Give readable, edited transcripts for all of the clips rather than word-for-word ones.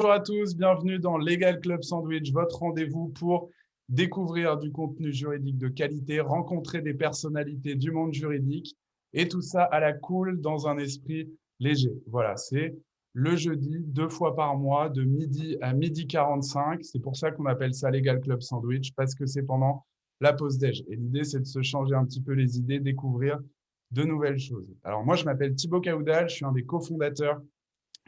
Bonjour à tous, bienvenue dans Legal Club Sandwich, votre rendez-vous pour découvrir du contenu juridique de qualité, rencontrer des personnalités du monde juridique et tout ça à la cool dans un esprit léger. Voilà, c'est le jeudi, 2 fois par mois, de midi à 12h45. C'est pour ça qu'on appelle ça Legal Club Sandwich, parce que c'est pendant la pause déj. Et l'idée, c'est de se changer un petit peu les idées, découvrir de nouvelles choses. Alors moi, je m'appelle Thibaut Caoudal, je suis un des cofondateurs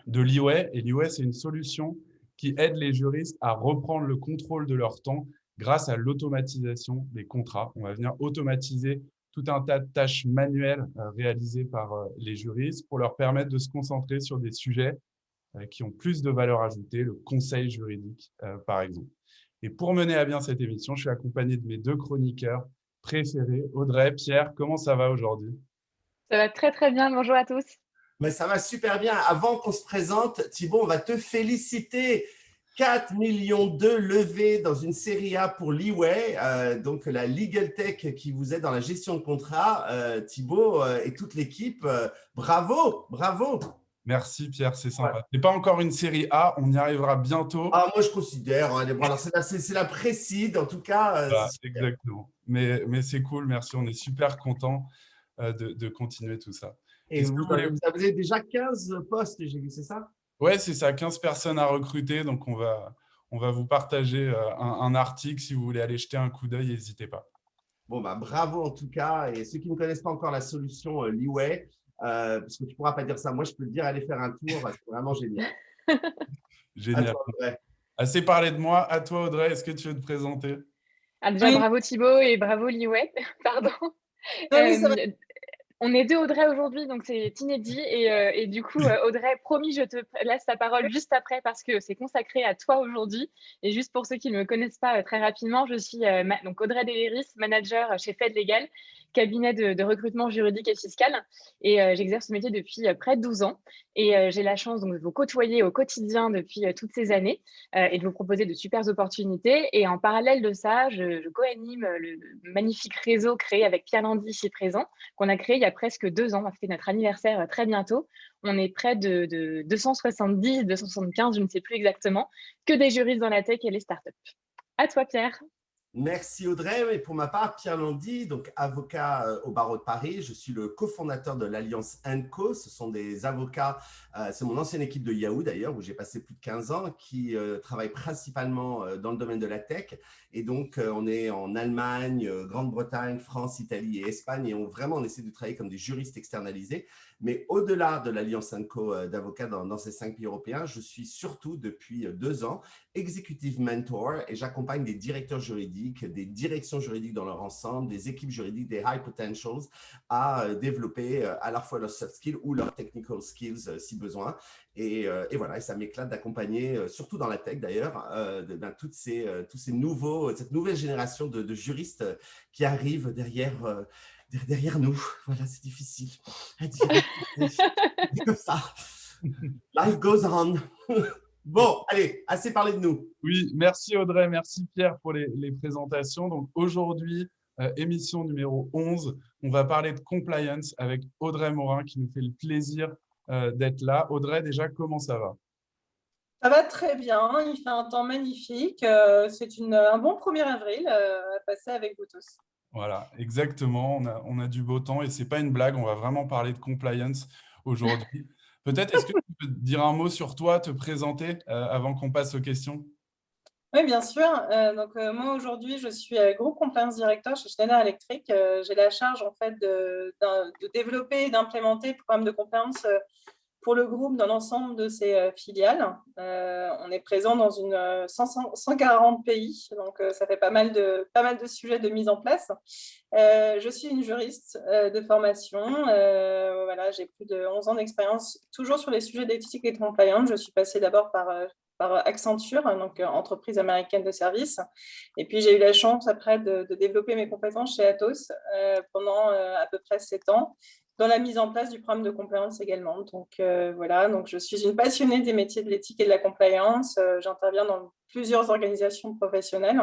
de l'IWay. Et l'IWay, c'est une solution qui aide les juristes à reprendre le contrôle de leur temps grâce à l'automatisation des contrats. On va venir automatiser tout un tas de tâches manuelles réalisées par les juristes pour leur permettre de se concentrer sur des sujets qui ont plus de valeur ajoutée, le conseil juridique, par exemple. Et pour mener à bien cette émission, je suis accompagné de mes deux chroniqueurs préférés. Audrey, Pierre, comment ça va aujourd'hui? Ça va très très bien, bonjour à tous. Mais ça va super bien. Avant qu'on se présente, Thibaut, on va te féliciter. 4 millions de levées dans une série A pour l'IWay, donc la Legal Tech qui vous aide dans la gestion de contrats. Thibaut et toute l'équipe, bravo, bravo. Merci Pierre, c'est sympa. Ouais. Ce n'est pas encore une série A, on y arrivera bientôt. Ah, moi je considère, alors c'est la précide en tout cas. Voilà, exactement, mais c'est cool, merci, on est super contents de continuer tout ça. Et vous avez déjà 15 postes, j'ai vu, c'est ça? Ouais, c'est ça, 15 personnes à recruter, donc on va vous partager un article, si vous voulez aller jeter un coup d'œil, n'hésitez pas. Bon, bah, bravo en tout cas, et ceux qui ne connaissent pas encore la solution l'IWay, parce que tu ne pourras pas dire ça, moi je peux te dire, allez faire un tour, c'est vraiment génial. Génial. Toi, assez parlé de moi, à toi Audrey, est-ce que tu veux te présenter? Déjà, oui. Bravo Thibaut et bravo l'IWay, pardon. Oui, on est deux Audrey aujourd'hui, donc c'est inédit. Et du coup, Audrey, promis, je te laisse la parole juste après parce que c'est consacré à toi aujourd'hui. Et juste pour ceux qui ne me connaissent pas très rapidement, je suis donc Audrey Deléris, manager chez Fed Legal, cabinet de recrutement juridique et fiscal. Et j'exerce ce métier depuis près de 12 ans. Et j'ai la chance donc, de vous côtoyer au quotidien depuis toutes ces années et de vous proposer de super opportunités. Et en parallèle de ça, je co-anime le magnifique réseau créé avec Pierre Landy ici présent, qu'on a créé il y a presque 2 ans. On va fêter notre anniversaire très bientôt. On est près de 270, 275, je ne sais plus exactement, que des juristes dans la tech et les startups. À toi, Pierre. Merci Audrey. Et pour ma part, Pierre Landy, donc avocat au barreau de Paris. Je suis le cofondateur de l'Alliance Co. Ce sont des avocats, c'est mon ancienne équipe de Yahoo d'ailleurs, où j'ai passé plus de 15 ans, qui travaillent principalement dans le domaine de la tech. Et donc, on est en Allemagne, Grande-Bretagne, France, Italie et Espagne. Et on essaie de travailler comme des juristes externalisés. Mais au-delà de l'Alliance Co d'avocats dans ces 5 pays européens, je suis surtout depuis 2 ans executive mentor et j'accompagne des directeurs juridiques, des directions juridiques dans leur ensemble, des équipes juridiques, des high potentials à développer à la fois leurs soft skills ou leurs technical skills si besoin. Et voilà, et ça m'éclate d'accompagner, surtout dans la tech d'ailleurs, tous ces nouveaux, cette nouvelle génération de juristes qui arrivent derrière nous. Voilà, c'est difficile à dire. C'est comme ça. Life goes on. Bon, allez, assez parlé de nous. Oui, merci Audrey, merci Pierre pour les présentations. Donc aujourd'hui, émission numéro 11, on va parler de compliance avec Audrey Morin qui nous fait le plaisir d'être là. Audrey, déjà, comment ça va? Ça va très bien, il fait un temps magnifique. C'est un bon 1er avril à passer avec vous tous. Voilà, exactement. On a du beau temps et ce n'est pas une blague, on va vraiment parler de compliance aujourd'hui. Peut-être, est-ce que tu peux dire un mot sur toi, te présenter avant qu'on passe aux questions? Oui, bien sûr. Moi, aujourd'hui, je suis Group Compliance Director chez Schneider Electric. J'ai la charge, en fait, de développer et d'implémenter le programme de compliance pour le groupe dans l'ensemble de ses filiales. On est présent dans 140 pays, donc ça fait pas mal de sujets de mise en place. Je suis une juriste de formation. Voilà, j'ai plus de 11 ans d'expérience, toujours sur les sujets d'éthique et de compliance. Je suis passée d'abord par Accenture, donc entreprise américaine de services. Et puis, j'ai eu la chance après de développer mes compétences chez Atos pendant à peu près 7 ans, dans la mise en place du programme de compliance également. Donc, voilà, donc je suis une passionnée des métiers de l'éthique et de la compliance. J'interviens dans plusieurs organisations professionnelles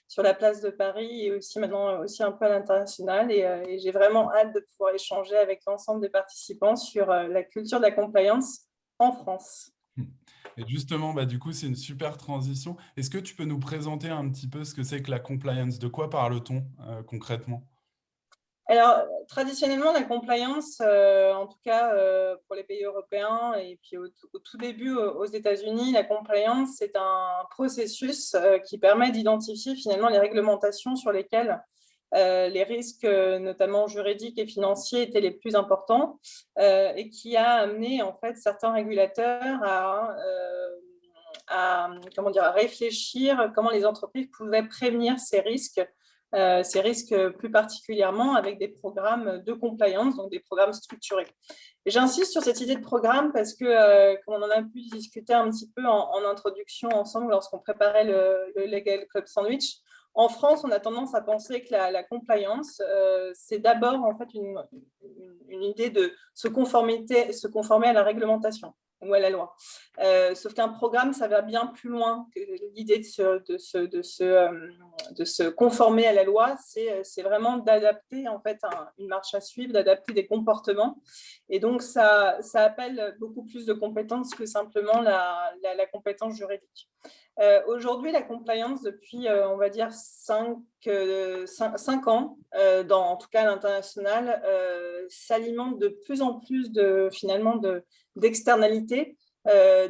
sur la place de Paris et aussi maintenant aussi un peu à l'international. Et j'ai vraiment hâte de pouvoir échanger avec l'ensemble des participants sur la culture de la compliance en France. Et justement, bah, du coup, c'est une super transition. Est-ce que tu peux nous présenter un petit peu ce que c'est que la compliance? De quoi parle-t-on concrètement? Alors, traditionnellement, la compliance, en tout cas pour les pays européens et puis au tout début aux États-Unis, la compliance, c'est un processus qui permet d'identifier finalement les réglementations sur lesquelles les risques, notamment juridiques et financiers, étaient les plus importants et qui a amené en fait certains régulateurs comment dire, à réfléchir comment les entreprises pouvaient prévenir ces risques plus particulièrement avec des programmes de compliance, donc des programmes structurés. Et j'insiste sur cette idée de programme parce que, comme on en a pu discuter un petit peu en introduction ensemble lorsqu'on préparait le Legal Club Sandwich, en France, on a tendance à penser que la compliance, c'est d'abord en fait une idée de se conformer à la réglementation ou à la loi. Sauf qu'un programme, ça va bien plus loin que l'idée de se conformer à la loi. C'est vraiment d'adapter en fait une marche à suivre, d'adapter des comportements. Et donc, ça appelle beaucoup plus de compétences que simplement la compétence juridique. Aujourd'hui, la compliance, depuis, on va dire, 5 ans, en tout cas à l'international, s'alimente de plus en plus finalement d'externalités.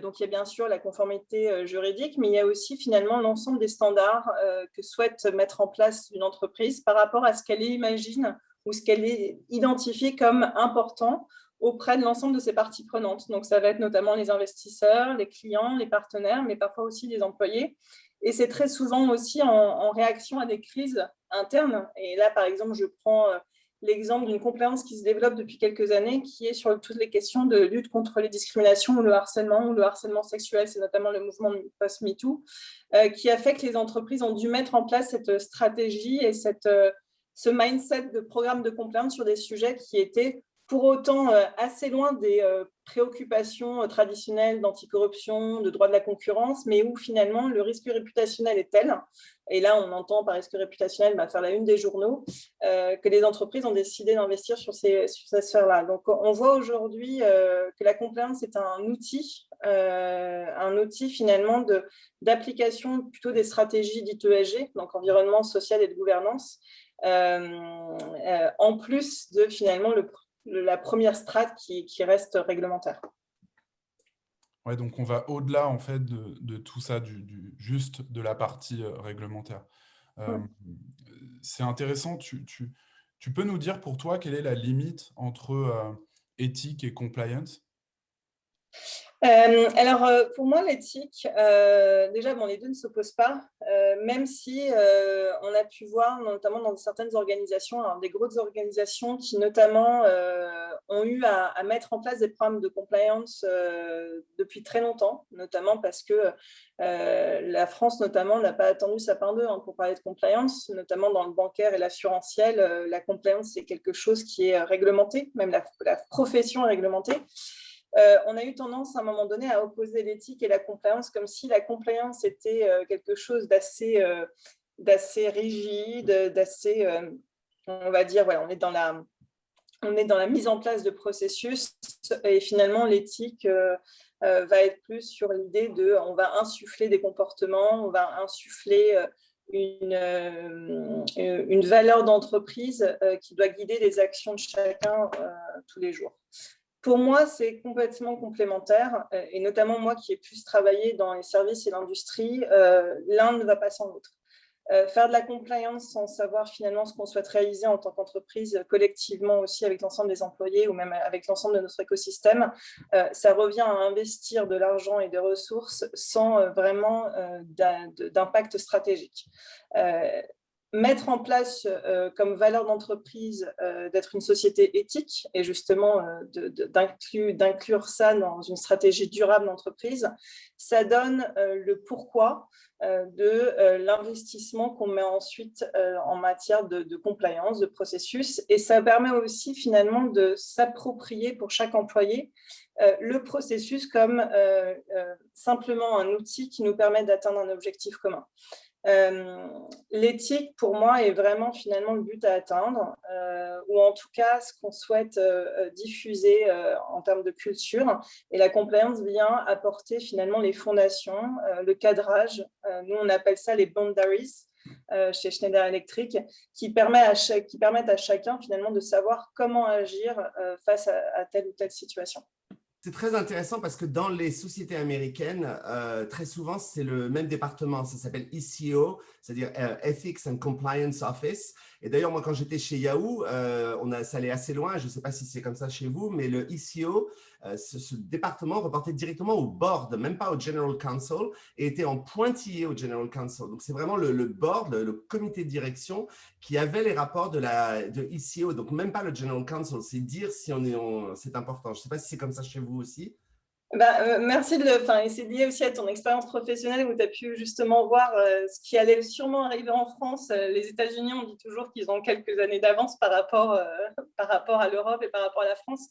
Donc, il y a bien sûr la conformité juridique, mais il y a aussi finalement l'ensemble des standards que souhaite mettre en place une entreprise par rapport à ce qu'elle imagine ou ce qu'elle identifie comme important auprès de l'ensemble de ses parties prenantes. Donc, ça va être notamment les investisseurs, les clients, les partenaires, mais parfois aussi les employés. Et c'est très souvent aussi en réaction à des crises internes. Et là, par exemple, je prends l'exemple d'une compliance qui se développe depuis quelques années, qui est sur toutes les questions de lutte contre les discriminations ou le harcèlement sexuel, c'est notamment le mouvement post-MeToo, qui a fait que les entreprises ont dû mettre en place cette stratégie et ce mindset de programme de compliance sur des sujets qui étaient pour autant assez loin des préoccupations traditionnelles d'anticorruption, de droit de la concurrence, mais où finalement le risque réputationnel est tel, et là on entend par risque réputationnel faire la une des journaux, que les entreprises ont décidé d'investir sur ces sphères-là. Donc on voit aujourd'hui que la compliance est un outil finalement d'application plutôt des stratégies dites ESG, donc environnement, social et de gouvernance, en plus de finalement la première strate qui reste réglementaire. Ouais, donc on va au-delà en fait de tout ça, juste de la partie réglementaire. C'est intéressant, tu peux nous dire pour toi quelle est la limite entre éthique et compliance? Alors, pour moi, l'éthique, déjà, les deux ne s'opposent pas, même si on a pu voir, notamment dans certaines organisations, des grosses organisations qui notamment ont eu à mettre en place des programmes de compliance depuis très longtemps, notamment parce que la France, notamment, n'a pas attendu sa part d'eux pour parler de compliance, notamment dans le bancaire et l'assurantiel. La compliance, c'est quelque chose qui est réglementé, même la profession est réglementée. On a eu tendance à un moment donné à opposer l'éthique et la compliance comme si la compliance était quelque chose d'assez rigide, d'assez, on va dire, on est dans la mise en place de processus et finalement l'éthique va être plus sur l'idée on va insuffler des comportements, on va insuffler une valeur d'entreprise qui doit guider les actions de chacun tous les jours. Pour moi, c'est complètement complémentaire, et notamment moi qui ai plus travaillé dans les services et l'industrie, l'un ne va pas sans l'autre. Faire de la compliance sans savoir finalement ce qu'on souhaite réaliser en tant qu'entreprise, collectivement aussi avec l'ensemble des employés ou même avec l'ensemble de notre écosystème, ça revient à investir de l'argent et des ressources sans vraiment d'impact stratégique. Mettre en place comme valeur d'entreprise d'être une société éthique et justement d'inclure ça dans une stratégie durable d'entreprise, ça donne le pourquoi de l'investissement qu'on met ensuite en matière de compliance, de processus, et ça permet aussi finalement de s'approprier pour chaque employé le processus comme simplement un outil qui nous permet d'atteindre un objectif commun. L'éthique, pour moi, est vraiment finalement le but à atteindre, ou en tout cas ce qu'on souhaite diffuser en termes de culture. Et la compliance vient apporter finalement les fondations, le cadrage. Nous, on appelle ça les boundaries chez Schneider Electric, qui permettent à chacun finalement de savoir comment agir face à telle ou telle situation. C'est très intéressant parce que dans les sociétés américaines, très souvent, c'est le même département. Ça s'appelle ECO, c'est-à-dire Ethics and Compliance Office. Et d'ailleurs, moi, quand j'étais chez Yahoo, ça allait assez loin. Je ne sais pas si c'est comme ça chez vous, mais le ECO, ce département reportait directement au board, même pas au General Counsel, et était en pointillé au General Counsel. Donc, c'est vraiment le board, le comité de direction qui avait les rapports de ECO. Donc, même pas le General Counsel. C'est dire si c'est important. Je ne sais pas si c'est comme ça chez vous aussi. Merci et c'est lié aussi à ton expérience professionnelle où tu as pu justement voir ce qui allait sûrement arriver en France. Les États-Unis, on dit toujours qu'ils ont quelques années d'avance par rapport à l'Europe et par rapport à la France.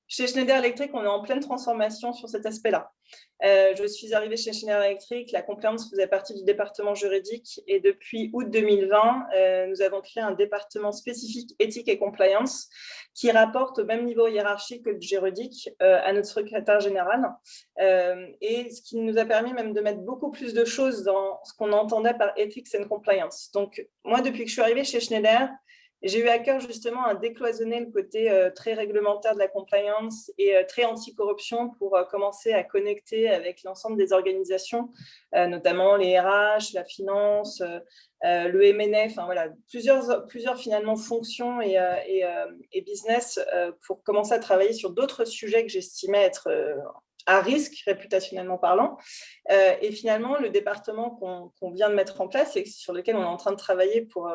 Chez Schneider Electric, on est en pleine transformation sur cet aspect-là. Je suis arrivée chez Schneider Electric, la compliance faisait partie du département juridique et depuis août 2020, nous avons créé un département spécifique éthique et compliance qui rapporte au même niveau hiérarchique que le juridique à notre secrétaire général et ce qui nous a permis même de mettre beaucoup plus de choses dans ce qu'on entendait par ethics and compliance. Donc, moi, depuis que je suis arrivée chez Schneider, j'ai eu à cœur justement à décloisonner le côté très réglementaire de la compliance et très anti-corruption pour commencer à connecter avec l'ensemble des organisations, notamment les RH, la finance, le M&A, enfin voilà, plusieurs finalement fonctions et business pour commencer à travailler sur d'autres sujets que j'estimais être à risque, réputationnellement parlant. Et finalement, le département qu'on vient de mettre en place et sur lequel on est en train de travailler pour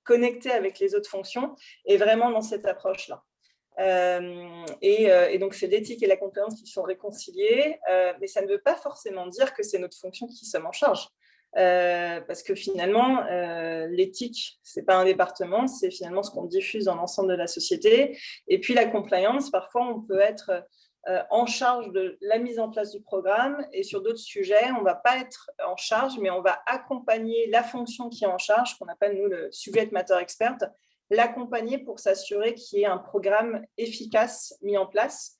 connecter avec les autres fonctions est vraiment dans cette approche-là. Et donc, c'est l'éthique et la compliance qui sont réconciliées, mais ça ne veut pas forcément dire que c'est notre fonction qui sommes en charge. Parce que finalement, l'éthique, ce n'est pas un département, c'est finalement ce qu'on diffuse dans l'ensemble de la société. Et puis la compliance, parfois, on peut être en charge de la mise en place du programme et sur d'autres sujets, on ne va pas être en charge, mais on va accompagner la fonction qui est en charge, qu'on appelle nous le subject matter expert, l'accompagner pour s'assurer qu'il y ait un programme efficace mis en place.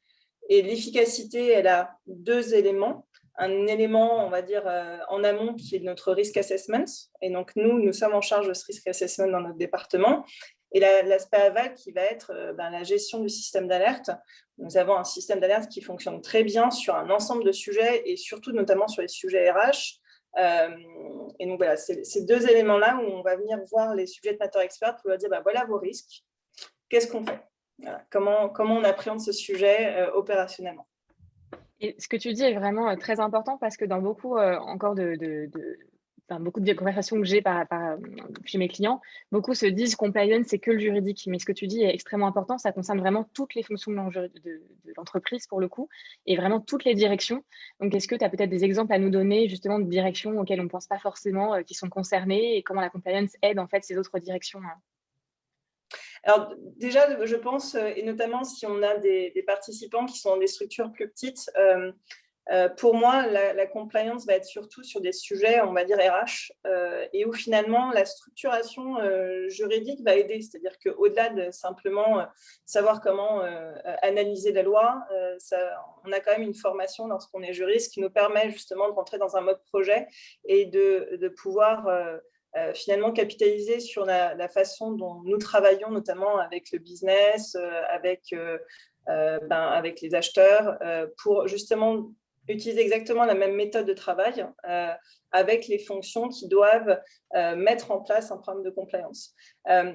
Et l'efficacité, elle a deux éléments. Un élément, on va dire, en amont qui est notre risk assessment. Et donc, nous sommes en charge de ce risk assessment dans notre département. Et l'aspect aval qui va être la gestion du système d'alerte. Nous avons un système d'alerte qui fonctionne très bien sur un ensemble de sujets et surtout notamment sur les sujets RH. Et donc voilà, c'est ces deux éléments-là où on va venir voir les subject matter experts pour leur dire voilà vos risques, qu'est-ce qu'on fait, voilà, comment on appréhende ce sujet opérationnellement. Et ce que tu dis est vraiment très important parce que dans beaucoup encore beaucoup de conversations que j'ai chez mes clients, beaucoup se disent compliance, c'est que le juridique. Mais ce que tu dis est extrêmement important. Ça concerne vraiment toutes les fonctions de l'entreprise pour le coup et vraiment toutes les directions. Donc, est-ce que tu as peut-être des exemples à nous donner justement de directions auxquelles on ne pense pas forcément qui sont concernées et comment la compliance aide en fait ces autres directions Alors déjà, je pense, et notamment si on a des participants qui sont dans des structures plus petites, pour moi, la compliance va être surtout sur des sujets, on va dire RH, et où finalement la structuration juridique va aider. C'est-à-dire qu'au-delà de simplement savoir comment analyser la loi, on a quand même une formation lorsqu'on est juriste qui nous permet justement de rentrer dans un mode projet et de pouvoir finalement capitaliser sur la façon dont nous travaillons, notamment avec le business, avec les acheteurs, pour justement utiliser exactement la même méthode de travail avec les fonctions qui doivent mettre en place un programme de compliance.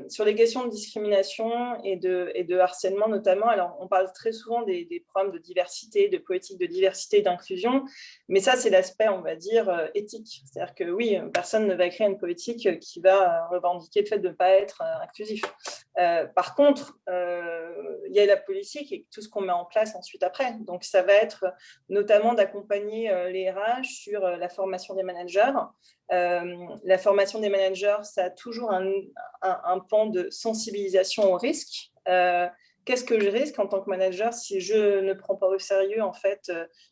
Sur les questions de discrimination et de harcèlement notamment, alors on parle très souvent des programmes de diversité, de politique de diversité et d'inclusion, mais ça c'est l'aspect, on va dire, éthique. C'est-à-dire que oui, personne ne va créer une politique qui va revendiquer le fait de ne pas être inclusif. Par contre, il y a la politique et tout ce qu'on met en place ensuite après. Donc ça va être notamment d'accompagner les RH sur la formation des managers. La formation des managers, ça a toujours un pan de sensibilisation au risque. Qu'est-ce que je risque en tant que manager si je ne prends pas au sérieux en fait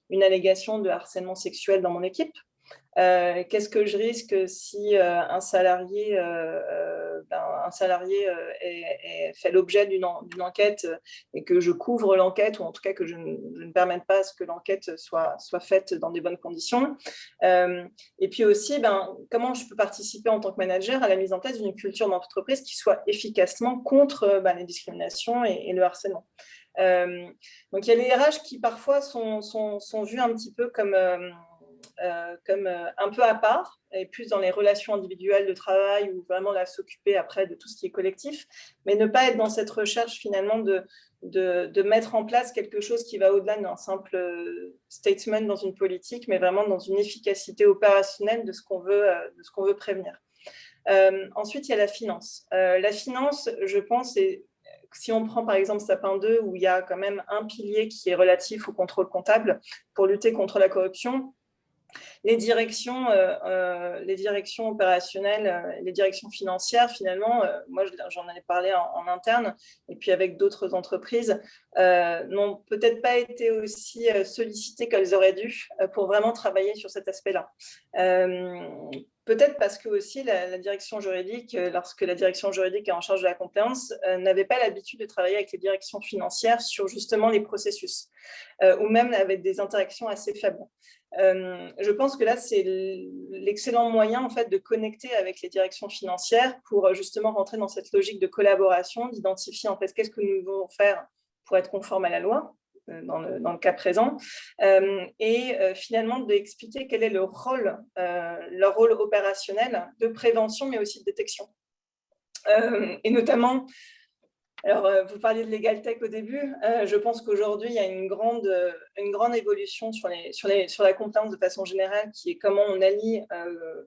une allégation de harcèlement sexuel dans mon équipe? Qu'est-ce que je risque si un salarié fait l'objet d'une enquête et que je couvre l'enquête, ou en tout cas que je ne permette pas à ce que l'enquête soit faite dans des bonnes conditions. Et puis aussi, comment je peux participer en tant que manager à la mise en place d'une culture d'entreprise qui soit efficacement contre les discriminations et le harcèlement. Donc, il y a les RH qui parfois sont vus un petit peu comme un peu à part, et plus dans les relations individuelles de travail, ou vraiment là s'occuper après de tout ce qui est collectif, mais ne pas être dans cette recherche finalement de mettre en place quelque chose qui va au-delà d'un simple statement dans une politique, mais vraiment dans une efficacité opérationnelle de ce qu'on veut prévenir. Ensuite, il y a la finance. La finance, je pense, si on prend par exemple Sapin 2, où il y a quand même un pilier qui est relatif au contrôle comptable pour lutter contre la corruption, les directions opérationnelles, les directions financières, finalement, moi j'en avais parlé en interne, et puis avec d'autres entreprises, n'ont peut-être pas été aussi sollicitées qu'elles auraient dû pour vraiment travailler sur cet aspect-là. Peut-être parce que aussi la direction juridique, lorsque la direction juridique est en charge de la compliance, n'avait pas l'habitude de travailler avec les directions financières sur justement les processus, ou même avec des interactions assez faibles. Je pense que là, c'est l'excellent moyen en fait, de connecter avec les directions financières pour justement rentrer dans cette logique de collaboration, d'identifier en fait qu'est-ce que nous devons faire pour être conforme à la loi, dans le cas présent, et finalement d'expliquer quel est leur rôle opérationnel de prévention, mais aussi de détection. Et notamment, alors, vous parliez de Legal Tech au début. Je pense qu'aujourd'hui, il y a une grande évolution sur la compliance de façon générale, qui est comment on allie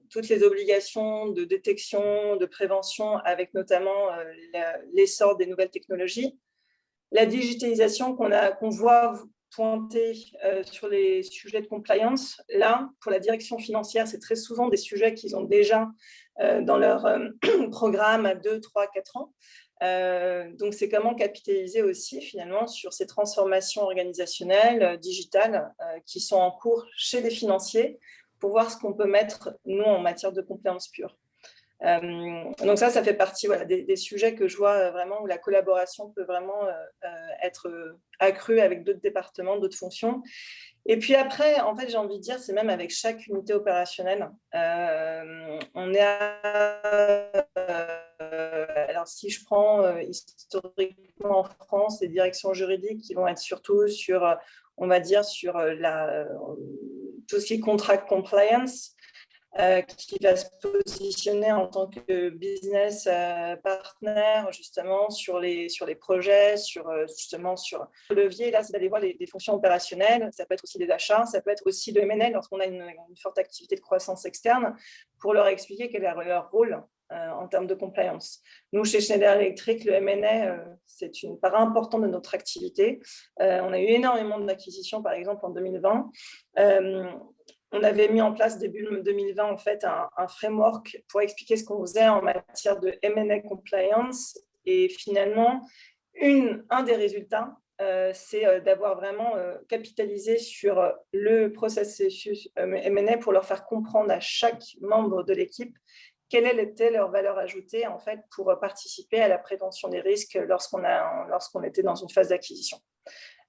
toutes les obligations de détection, de prévention, avec notamment l'essor des nouvelles technologies. La digitalisation qu'on voit pointer sur les sujets de compliance, là, pour la direction financière, c'est très souvent des sujets qu'ils ont déjà dans leur programme à 2, 3, 4 ans. Donc, c'est comment capitaliser aussi finalement sur ces transformations organisationnelles, digitales, qui sont en cours chez les financiers, pour voir ce qu'on peut mettre, nous, en matière de compliance pure. Donc ça fait partie des sujets que je vois vraiment où la collaboration peut vraiment être accrue avec d'autres départements, d'autres fonctions. Et puis après, en fait, j'ai envie de dire, c'est même avec chaque unité opérationnelle. On est alors, si je prends historiquement en France, les directions juridiques qui vont être surtout sur, on va dire, sur tout ce qui est contract compliance, qui va se positionner en tant que business partner justement sur les projets, justement sur le levier. Là, c'est d'aller voir les fonctions opérationnelles. Ça peut être aussi des achats, ça peut être aussi le M&A lorsqu'on a une forte activité de croissance externe, pour leur expliquer quel est leur rôle en termes de compliance. Nous, chez Schneider Electric, le M&A, c'est une part importante de notre activité. On a eu énormément d'acquisitions, par exemple, en 2020. On avait mis en place début 2020 en fait un framework pour expliquer ce qu'on faisait en matière de M&A compliance, et finalement un des résultats c'est d'avoir vraiment capitalisé sur le processus M&A pour leur faire comprendre à chaque membre de l'équipe quelle était leur valeur ajoutée en fait pour participer à la prévention des risques lorsqu'on était dans une phase d'acquisition.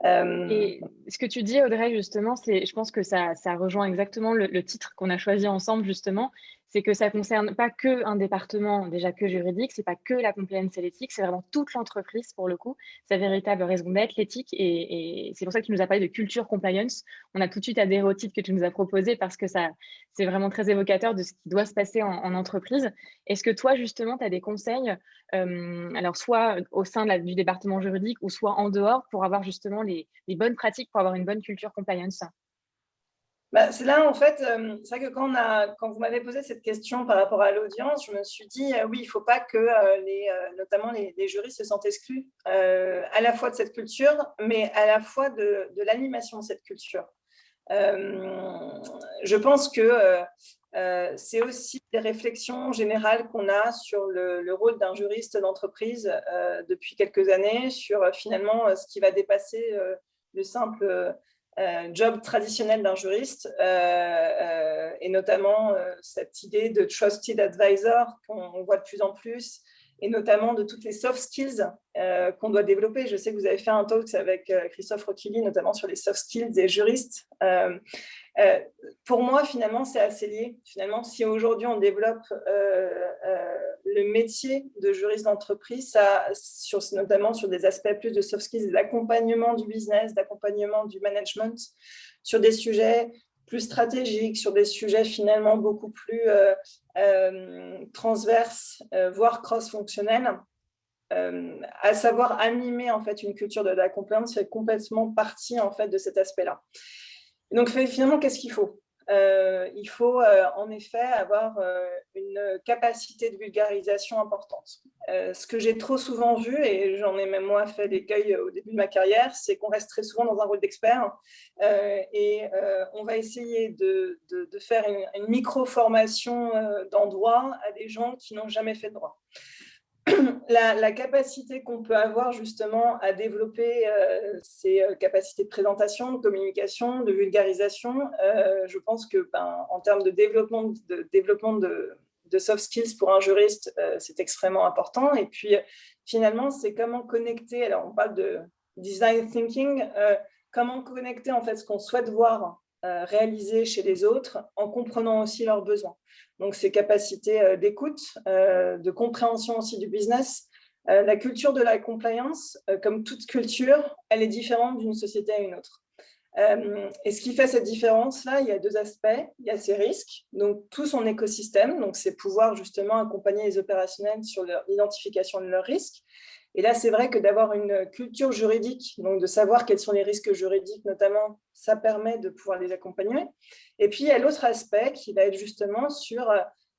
Et ce que tu dis, Audrey, justement, je pense que ça rejoint exactement le titre qu'on a choisi ensemble, justement. C'est que ça ne concerne pas qu'un département, déjà que juridique, c'est pas que la compliance et l'éthique, c'est vraiment toute l'entreprise, pour le coup, sa véritable raison d'être, l'éthique. Et c'est pour ça que tu nous as parlé de culture compliance. On a tout de suite adhéré au titre que tu nous as proposé, parce que c'est vraiment très évocateur de ce qui doit se passer en entreprise. Est-ce que toi, justement, tu as des conseils, alors soit au sein du département juridique ou soit en dehors, pour avoir justement les bonnes pratiques pour avoir une bonne culture compliance? C'est là, en fait, c'est vrai que quand vous m'avez posé cette question par rapport à l'audience, je me suis dit, oui, il ne faut pas que notamment les juristes se sentent exclus à la fois de cette culture, mais à la fois de l'animation de cette culture. Je pense que c'est aussi des réflexions générales qu'on a sur le rôle d'un juriste d'entreprise depuis quelques années, sur finalement ce qui va dépasser le simple job traditionnel d'un juriste, et notamment cette idée de trusted advisor qu'on voit de plus en plus, et notamment de toutes les soft skills qu'on doit développer. Je sais que vous avez fait un talk avec Christophe Roquilly, notamment sur les soft skills des juristes. Pour moi, finalement, c'est assez lié. Finalement, si aujourd'hui on développe le métier de juriste d'entreprise, notamment sur des aspects plus de soft skills, d'accompagnement du business, d'accompagnement du management, sur des sujets plus stratégiques, sur des sujets finalement beaucoup plus transverses, voire cross-fonctionnels, à savoir animer en fait une culture de la compliance fait complètement partie en fait de cet aspect-là. Donc finalement, qu'est-ce qu'il faut ? Il faut en effet avoir une capacité de vulgarisation importante. Ce que j'ai trop souvent vu, et j'en ai même moi fait l'écueil au début de ma carrière, c'est qu'on reste très souvent dans un rôle d'expert et on va essayer de faire une micro-formation dans droit à des gens qui n'ont jamais fait de droit. La capacité qu'on peut avoir justement à développer ces capacités de présentation, de communication, de vulgarisation, je pense que en termes de développement de soft skills pour un juriste, c'est extrêmement important. Et puis finalement, c'est comment connecter, alors on parle de design thinking, comment connecter en fait ce qu'on souhaite voir réaliser chez les autres en comprenant aussi leurs besoins. Donc, ces capacités d'écoute, de compréhension aussi du business. La culture de la compliance, comme toute culture, elle est différente d'une société à une autre. Et ce qui fait cette différence-là, il y a deux aspects. Il y a ces risques, donc tout son écosystème. Donc, c'est pouvoir justement accompagner les opérationnels sur l'identification de leurs risques. Et là, c'est vrai que d'avoir une culture juridique, donc de savoir quels sont les risques juridiques notamment, ça permet de pouvoir les accompagner. Et puis, il y a l'autre aspect qui va être justement sur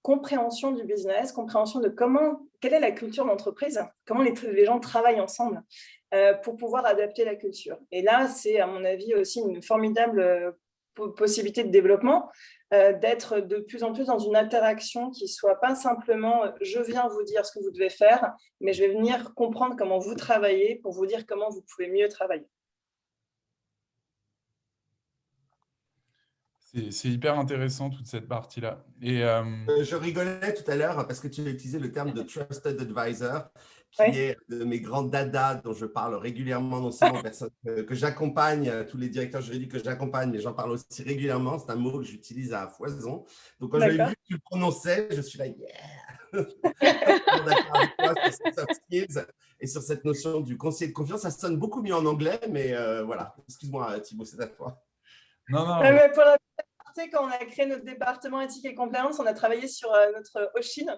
compréhension du business, compréhension de quelle est la culture d'entreprise, comment les gens travaillent ensemble pour pouvoir adapter la culture. Et là, c'est à mon avis aussi une formidable possibilité de développement, d'être de plus en plus dans une interaction qui ne soit pas simplement « je viens vous dire ce que vous devez faire », mais je vais venir comprendre comment vous travaillez pour vous dire comment vous pouvez mieux travailler. C'est hyper intéressant toute cette partie-là. Et je rigolais tout à l'heure parce que tu as utilisé le terme de trusted advisor, qui est de mes grands dadas dont je parle régulièrement, non seulement aux personnes que j'accompagne, tous les directeurs juridiques que j'accompagne, mais j'en parle aussi régulièrement. C'est un mot que j'utilise à foison. Donc, quand j'ai vu que tu le prononçais, je suis là, yeah. D'accord avec toi sur ces soft skills et sur cette notion du conseiller de confiance. Ça sonne beaucoup mieux en anglais, mais voilà. Excuse-moi, Thibaut, c'est à toi. Non. Pour la partie, quand on a créé notre département éthique et compliance, on a travaillé sur notre Oshin.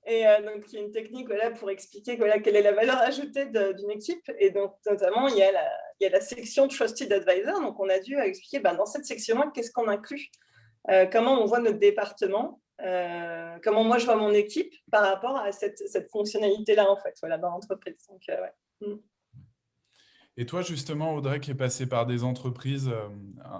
Et donc, il y a une technique pour expliquer quelle est la valeur ajoutée d'une équipe. Et donc, notamment, il y a la section Trusted Advisor. Donc, on a dû expliquer dans cette section-là, qu'est-ce qu'on inclut, comment on voit notre département, comment moi je vois mon équipe par rapport à cette fonctionnalité-là, en fait, dans l'entreprise. Donc, Et toi, justement, Audrey, qui est passée par des entreprises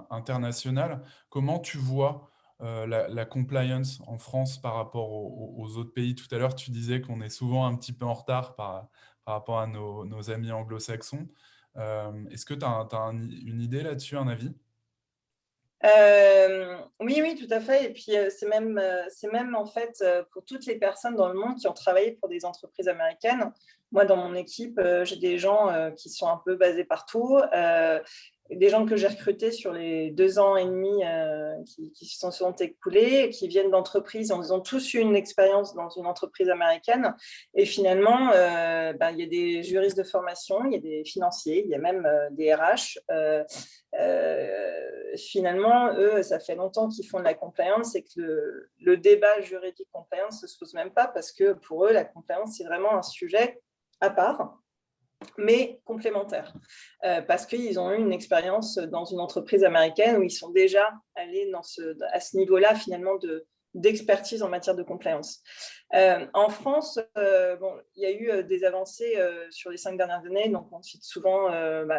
internationales, comment tu vois la compliance en France par rapport aux autres pays? Tout à l'heure, tu disais qu'on est souvent un petit peu en retard par rapport à nos amis anglo-saxons. Est-ce que tu as une idée là-dessus, un avis? Oui, tout à fait. Et puis, c'est même en fait pour toutes les personnes dans le monde qui ont travaillé pour des entreprises américaines. Moi, dans mon équipe, j'ai des gens qui sont un peu basés partout. Des gens que j'ai recrutés sur les 2 ans et demi qui se sont écoulés, qui viennent d'entreprises. Ils ont tous eu une expérience dans une entreprise américaine. Et finalement, il y a des juristes de formation, il y a des financiers, il y a même des RH. Finalement, eux, ça fait longtemps qu'ils font de la compliance et que le débat juridique compliance ne se pose même pas parce que pour eux, la compliance, c'est vraiment un sujet à part, mais complémentaire, parce qu'ils ont eu une expérience dans une entreprise américaine où ils sont déjà allés à ce niveau-là, finalement, d'expertise en matière de compliance. En France, il y a eu des avancées sur les 5 dernières années, donc on cite souvent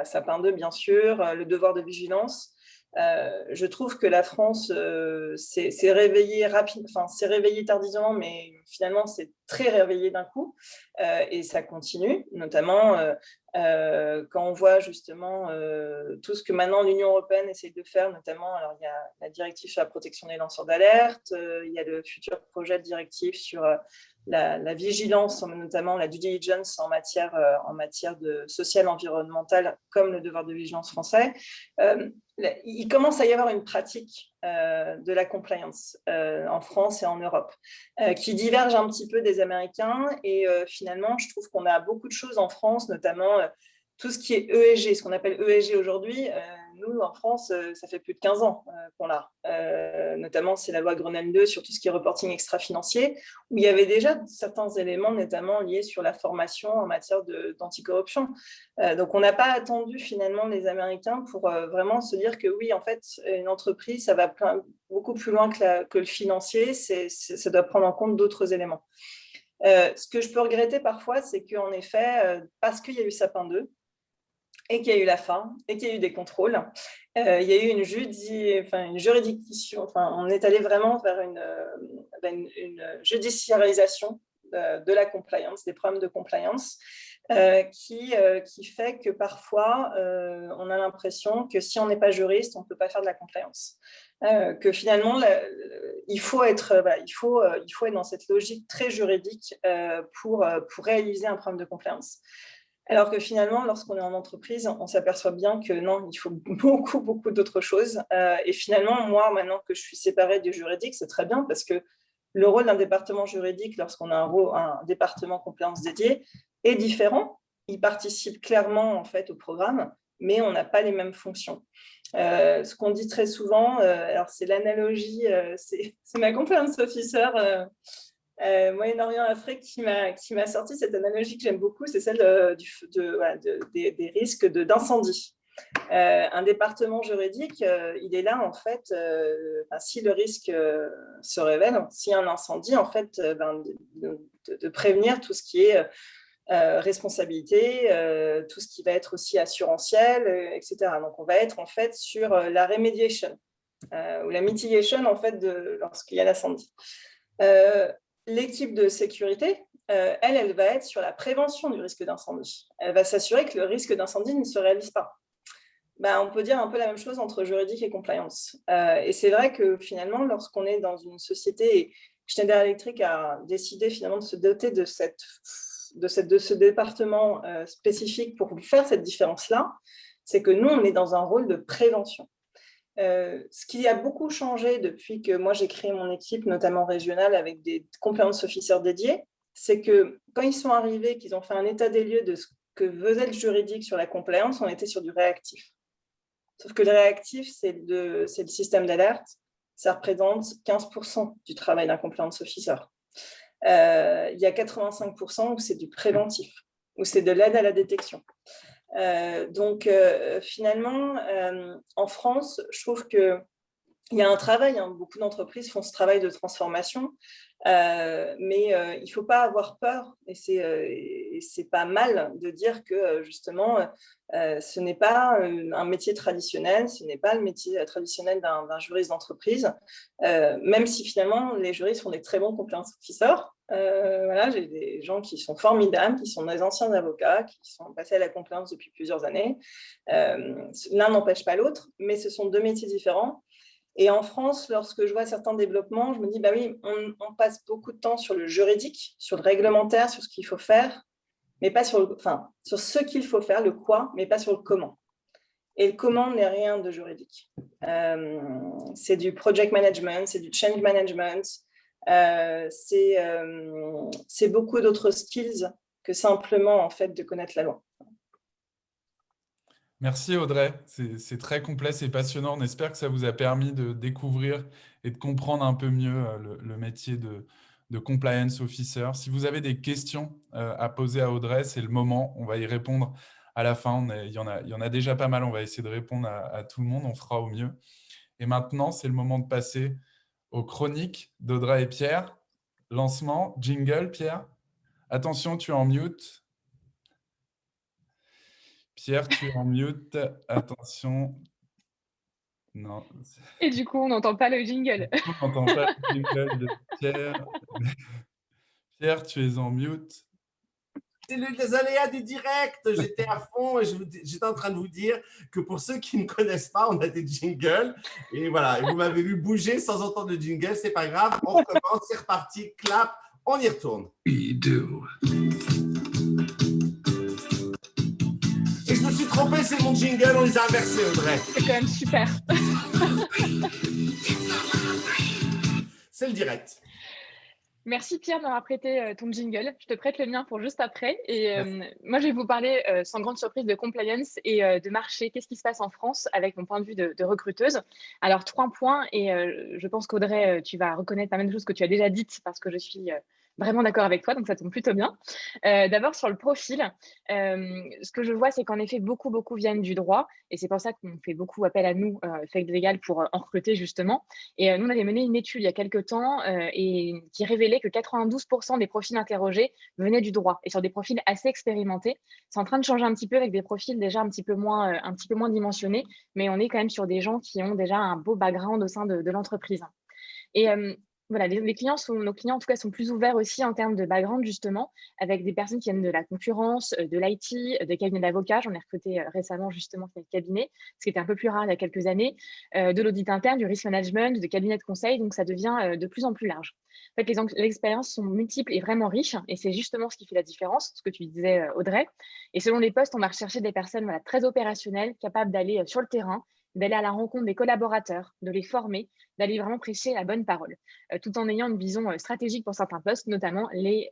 Sapin 2, bien sûr, le devoir de vigilance, Je trouve que la France s'est réveillée s'est réveillée tardivement, mais finalement c'est très réveillé d'un coup, et ça continue, notamment quand on voit justement tout ce que maintenant l'Union européenne essaie de faire, notamment, alors il y a la directive sur la protection des lanceurs d'alerte, il y a le futur projet de directive sur la vigilance, notamment la due diligence en matière de sociale, environnementale, comme le devoir de vigilance français. Il commence à y avoir une pratique de la compliance en France et en Europe qui diverge un petit peu des Américains, et finalement, je trouve qu'on a beaucoup de choses en France, notamment tout ce qui est ESG, ce qu'on appelle ESG aujourd'hui. Nous, en France, ça fait plus de 15 ans qu'on l'a. Notamment, c'est la loi Grenelle 2 sur tout ce qui est reporting extra-financier, où il y avait déjà certains éléments, notamment liés sur la formation en matière d'anticorruption. Donc, on n'a pas attendu finalement les Américains pour vraiment se dire que oui, en fait, une entreprise, ça va beaucoup plus loin que le financier, ça doit prendre en compte d'autres éléments. Ce que je peux regretter parfois, c'est qu'en effet, parce qu'il y a eu Sapin 2, et qu'il y a eu la fin, et qu'il y a eu des contrôles, il y a eu une juridiction, on est allé vraiment vers une judiciarisation de la compliance, des problèmes de compliance, qui fait que parfois, on a l'impression que si on n'est pas juriste, on ne peut pas faire de la compliance. Que finalement, il faut être dans cette logique très juridique pour réaliser un problème de compliance. Alors que finalement, lorsqu'on est en entreprise, on s'aperçoit bien que non, il faut beaucoup, beaucoup d'autres choses. Et finalement, moi, maintenant que je suis séparée du juridique, c'est très bien, parce que le rôle d'un département juridique, lorsqu'on a un département compliance dédié, est différent. Il participe clairement en fait au programme, mais on n'a pas les mêmes fonctions. Ce qu'on dit très souvent, alors c'est l'analogie, c'est ma compliance officer Moyen-Orient, Afrique qui m'a sorti cette analogie que j'aime beaucoup, c'est celle des risques d'incendie. Un département juridique, il est là en fait, si le risque se révèle, s'il y a un incendie, en fait, de prévenir tout ce qui est responsabilité, tout ce qui va être aussi assurantiel, etc. Donc on va être en fait sur la remediation ou la mitigation en fait lorsqu'il y a l'incendie. L'équipe de sécurité, elle va être sur la prévention du risque d'incendie. Elle va s'assurer que le risque d'incendie ne se réalise pas. On peut dire un peu la même chose entre juridique et compliance. Et c'est vrai que finalement, lorsqu'on est dans une société, et Schneider Electric a décidé finalement de se doter de ce département spécifique pour faire cette différence-là, c'est que nous, on est dans un rôle de prévention. Ce qui a beaucoup changé depuis que moi j'ai créé mon équipe, notamment régionale, avec des compliance officers dédiés, c'est que quand ils sont arrivés, qu'ils ont fait un état des lieux de ce que faisait le juridique sur la compliance, on était sur du réactif. Sauf que le réactif, c'est le système d'alerte, ça représente 15% du travail d'un compliance officer. Il y a 85% où c'est du préventif, où c'est de l'aide à la détection. Donc, finalement, en France, je trouve qu'il y a un travail, beaucoup d'entreprises font ce travail de transformation, mais il ne faut pas avoir peur, et c'est pas mal de dire que justement, ce n'est pas un métier traditionnel, ce n'est pas le métier traditionnel d'un juriste d'entreprise, même si finalement les juristes font des très bons compliance officers. J'ai des gens qui sont formidables, qui sont des anciens avocats, qui sont passés à la compliance depuis plusieurs années. L'un n'empêche pas l'autre, mais ce sont deux métiers différents. Et en France, lorsque je vois certains développements, je me dis, oui, on passe beaucoup de temps sur le juridique, sur le réglementaire, sur ce qu'il faut faire, mais pas sur ce qu'il faut faire, le quoi, mais pas sur le comment. Et le comment n'est rien de juridique. C'est du project management, c'est du change management, c'est beaucoup d'autres skills que simplement en fait de connaître la loi. Merci Audrey, c'est très complet, c'est passionnant. On espère que ça vous a permis de découvrir et de comprendre un peu mieux le métier de compliance officer. Si vous avez des questions à poser à Audrey, c'est le moment, on va y répondre à la fin. Il y en a déjà pas mal, on va essayer de répondre à tout le monde, on fera au mieux. Et maintenant, c'est le moment de passer aux chroniques d'Audrey et Pierre. Lancement, jingle, Pierre. Attention, tu es en mute. Pierre, tu es en mute. Attention. Non. Et du coup, on n'entend pas le jingle. On n'entend pas le jingle de Pierre. Pierre, tu es en mute. C'est les aléas du direct. J'étais à fond et j'étais en train de vous dire que pour ceux qui ne connaissent pas, on a des jingles. Et voilà, et vous m'avez vu bouger sans entendre le jingle. C'est pas grave. On recommence. C'est reparti. Clap. On y retourne. Et je me suis trompé, c'est mon jingle. On les a inversés, Audrey. C'est quand même super. C'est le direct. Merci Pierre d'avoir prêté ton jingle. Je te prête le mien pour juste après. Et moi, je vais vous parler sans grande surprise de compliance et de marché. Qu'est-ce qui se passe en France avec mon point de vue de recruteuse? Alors, 3 points. Et je pense qu'Audrey, tu vas reconnaître la même chose que tu as déjà dites parce que je suis vraiment d'accord avec toi. Donc, ça tombe plutôt bien. D'abord, sur le profil, ce que je vois, c'est qu'en effet, beaucoup viennent du droit. Et c'est pour ça qu'on fait beaucoup appel à nous, Fake Légal, pour en recruter justement. Et nous, on avait mené une étude il y a quelques temps et qui révélait que 92% des profils interrogés venaient du droit et sur des profils assez expérimentés. C'est en train de changer un petit peu avec des profils déjà un petit peu moins dimensionnés, mais on est quand même sur des gens qui ont déjà un beau background au sein de l'entreprise. Et voilà, nos clients en tout cas sont plus ouverts aussi en termes de background justement, avec des personnes qui viennent de la concurrence, de l'IT, des cabinets d'avocats. J'en ai recruté récemment justement qui est le cabinet, ce qui était un peu plus rare il y a quelques années, de l'audit interne, du risk management, de cabinets de conseil. Donc ça devient de plus en plus large. En fait, les expériences sont multiples et vraiment riches, et c'est justement ce qui fait la différence, ce que tu disais Audrey. Et selon les postes, on va rechercher des personnes très opérationnelles, capables d'aller sur le terrain, d'aller à la rencontre des collaborateurs, de les former, d'aller vraiment prêcher la bonne parole, tout en ayant une vision stratégique pour certains postes, notamment les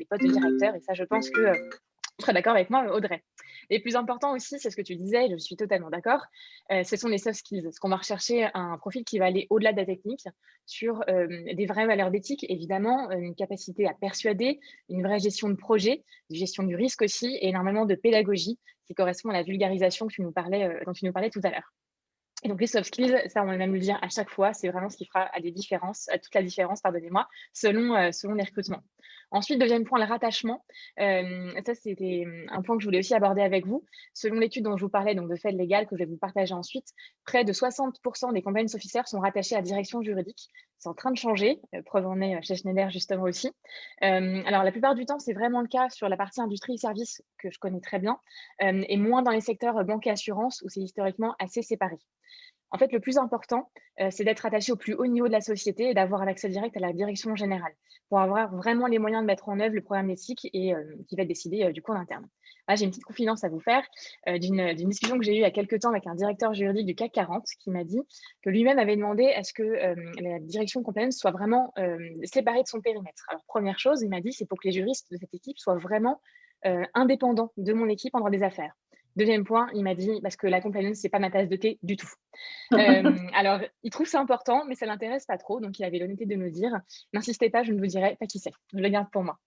postes de directeur. Et ça, je pense que tu seras d'accord avec moi, Audrey. Les plus importants aussi, c'est ce que tu disais, je suis totalement d'accord, ce sont les soft skills. Ce qu'on va rechercher un profil qui va aller au-delà de la technique, sur des vraies valeurs d'éthique, évidemment, une capacité à persuader, une vraie gestion de projet, une gestion du risque aussi, et énormément de pédagogie qui correspond à la vulgarisation que dont tu nous parlais tout à l'heure. Et donc, les soft skills, ça, on va même le dire à chaque fois, c'est vraiment ce qui fera toute la différence, pardonnez-moi, selon les recrutements. Ensuite, deuxième point, le rattachement. Ça, c'était un point que je voulais aussi aborder avec vous. Selon l'étude dont je vous parlais, donc de fait légal, que je vais vous partager ensuite, près de 60% des compliance officers sont rattachés à la direction juridique. C'est en train de changer, preuve en est chez Schneider justement aussi. Alors, la plupart du temps, c'est vraiment le cas sur la partie industrie et services que je connais très bien, et moins dans les secteurs banque et assurance, où c'est historiquement assez séparé. En fait, le plus important, c'est d'être attaché au plus haut niveau de la société et d'avoir un accès direct à la direction générale pour avoir vraiment les moyens de mettre en œuvre le programme d'éthique et qui va être décidé du coup en interne. Là, j'ai une petite confidence à vous faire d'une discussion que j'ai eue il y a quelques temps avec un directeur juridique du CAC 40 qui m'a dit que lui-même avait demandé à ce que la direction compliance soit vraiment séparée de son périmètre. Alors, première chose, il m'a dit, c'est pour que les juristes de cette équipe soient vraiment indépendants de mon équipe en droit des affaires. Deuxième point, il m'a dit, parce que la compliance, c'est pas ma tasse de thé du tout. Alors, il trouve ça important, mais ça l'intéresse pas trop. Donc, il avait l'honnêteté de me dire, n'insistez pas, je ne vous dirai pas qui c'est. Je le garde pour moi.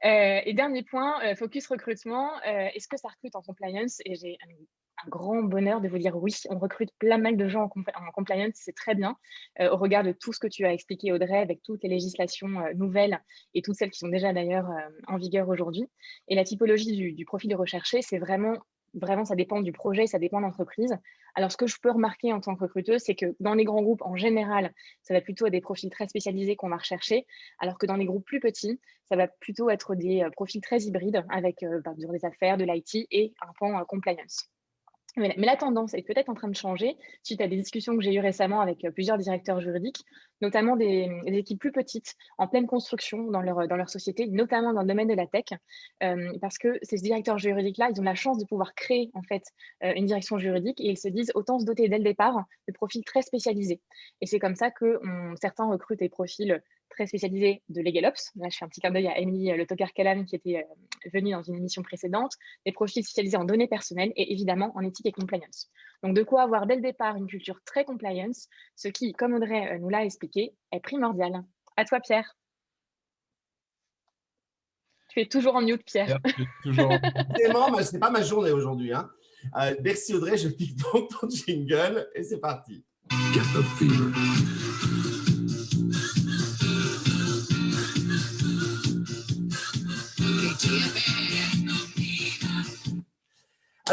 Et dernier point, focus recrutement. Est-ce que ça recrute en compliance? Et j'ai un grand bonheur de vous dire oui, on recrute plein mal de gens en compliance, c'est très bien, au regard de tout ce que tu as expliqué, Audrey, avec toutes les législations nouvelles et toutes celles qui sont déjà d'ailleurs en vigueur aujourd'hui. Et la typologie du profil recherché, c'est vraiment, ça dépend du projet, ça dépend de l'entreprise. Alors, ce que je peux remarquer en tant que recruteuse, c'est que dans les grands groupes, en général, ça va plutôt être des profils très spécialisés qu'on va rechercher, alors que dans les groupes plus petits, ça va plutôt être des profils très hybrides avec des affaires, de l'IT et un pan compliance. Mais la tendance est peut-être en train de changer suite à des discussions que j'ai eues récemment avec plusieurs directeurs juridiques, notamment des équipes plus petites en pleine construction dans leur société, notamment dans le domaine de la tech, parce que ces directeurs juridiques-là, ils ont la chance de pouvoir créer en fait une direction juridique et ils se disent autant se doter dès le départ de profils très spécialisés. Et c'est comme ça que certains recrutent des profils très spécialisés de LegalOps. Là, je fais un petit clin d'œil à Émilie Le Tocquer-Calame qui était venue dans une émission précédente, des profils spécialisés en données personnelles et évidemment en éthique et compliance. Donc, de quoi avoir dès le départ une culture très compliance, ce qui, comme Audrey nous l'a expliqué, est primordial. À toi, Pierre. Tu es toujours en mute, Pierre. Décidément, ce n'est pas ma journée aujourd'hui. Hein. Merci Audrey, je pique donc ton jingle et c'est parti. Get the fever.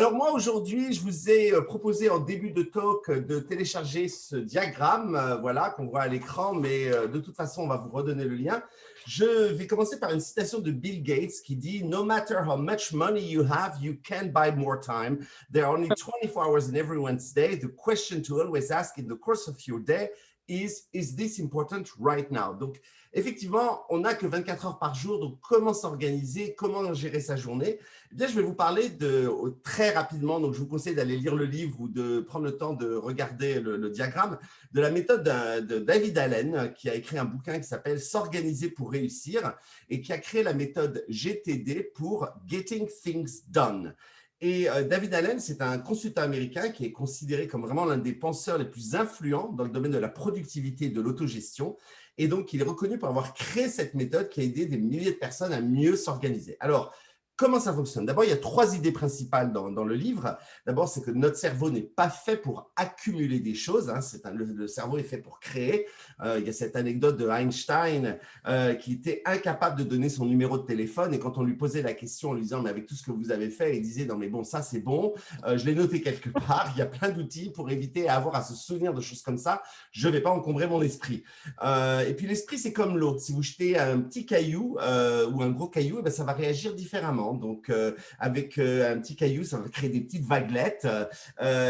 Alors moi, aujourd'hui, je vous ai proposé en début de talk de télécharger ce diagramme, voilà, qu'on voit à l'écran, mais de toute façon, on va vous redonner le lien. Je vais commencer par une citation de Bill Gates qui dit « No matter how much money you have, you can't buy more time. There are only 24 hours in everyone's day. The question to always ask in the course of your day is this important right now ?» Donc, effectivement, on n'a que 24 heures par jour, donc comment s'organiser, comment gérer sa journée? Eh bien, je vais vous parler très rapidement, donc je vous conseille d'aller lire le livre ou de prendre le temps de regarder le diagramme, de la méthode de David Allen, qui a écrit un bouquin qui s'appelle « S'organiser pour réussir » et qui a créé la méthode GTD pour « Getting Things Done ». Et David Allen, c'est un consultant américain qui est considéré comme vraiment l'un des penseurs les plus influents dans le domaine de la productivité et de l'autogestion. Et donc, il est reconnu pour avoir créé cette méthode qui a aidé des milliers de personnes à mieux s'organiser. Alors, comment ça fonctionne? D'abord, il y a 3 idées principales dans le livre. D'abord, c'est que notre cerveau n'est pas fait pour accumuler des choses. Hein. Le cerveau est fait pour créer. Il y a cette anecdote de Einstein qui était incapable de donner son numéro de téléphone. Et quand on lui posait la question en lui disant « Mais avec tout ce que vous avez fait », il disait « Non, mais bon, ça, c'est bon. Je l'ai noté quelque part. Il y a plein d'outils pour éviter à avoir à se souvenir de choses comme ça. Je ne vais pas encombrer mon esprit. » Et puis, l'esprit, c'est comme l'eau. Si vous jetez un petit caillou ou un gros caillou, eh bien, ça va réagir différemment. Donc, avec un petit caillou, ça va créer des petites vaguelettes.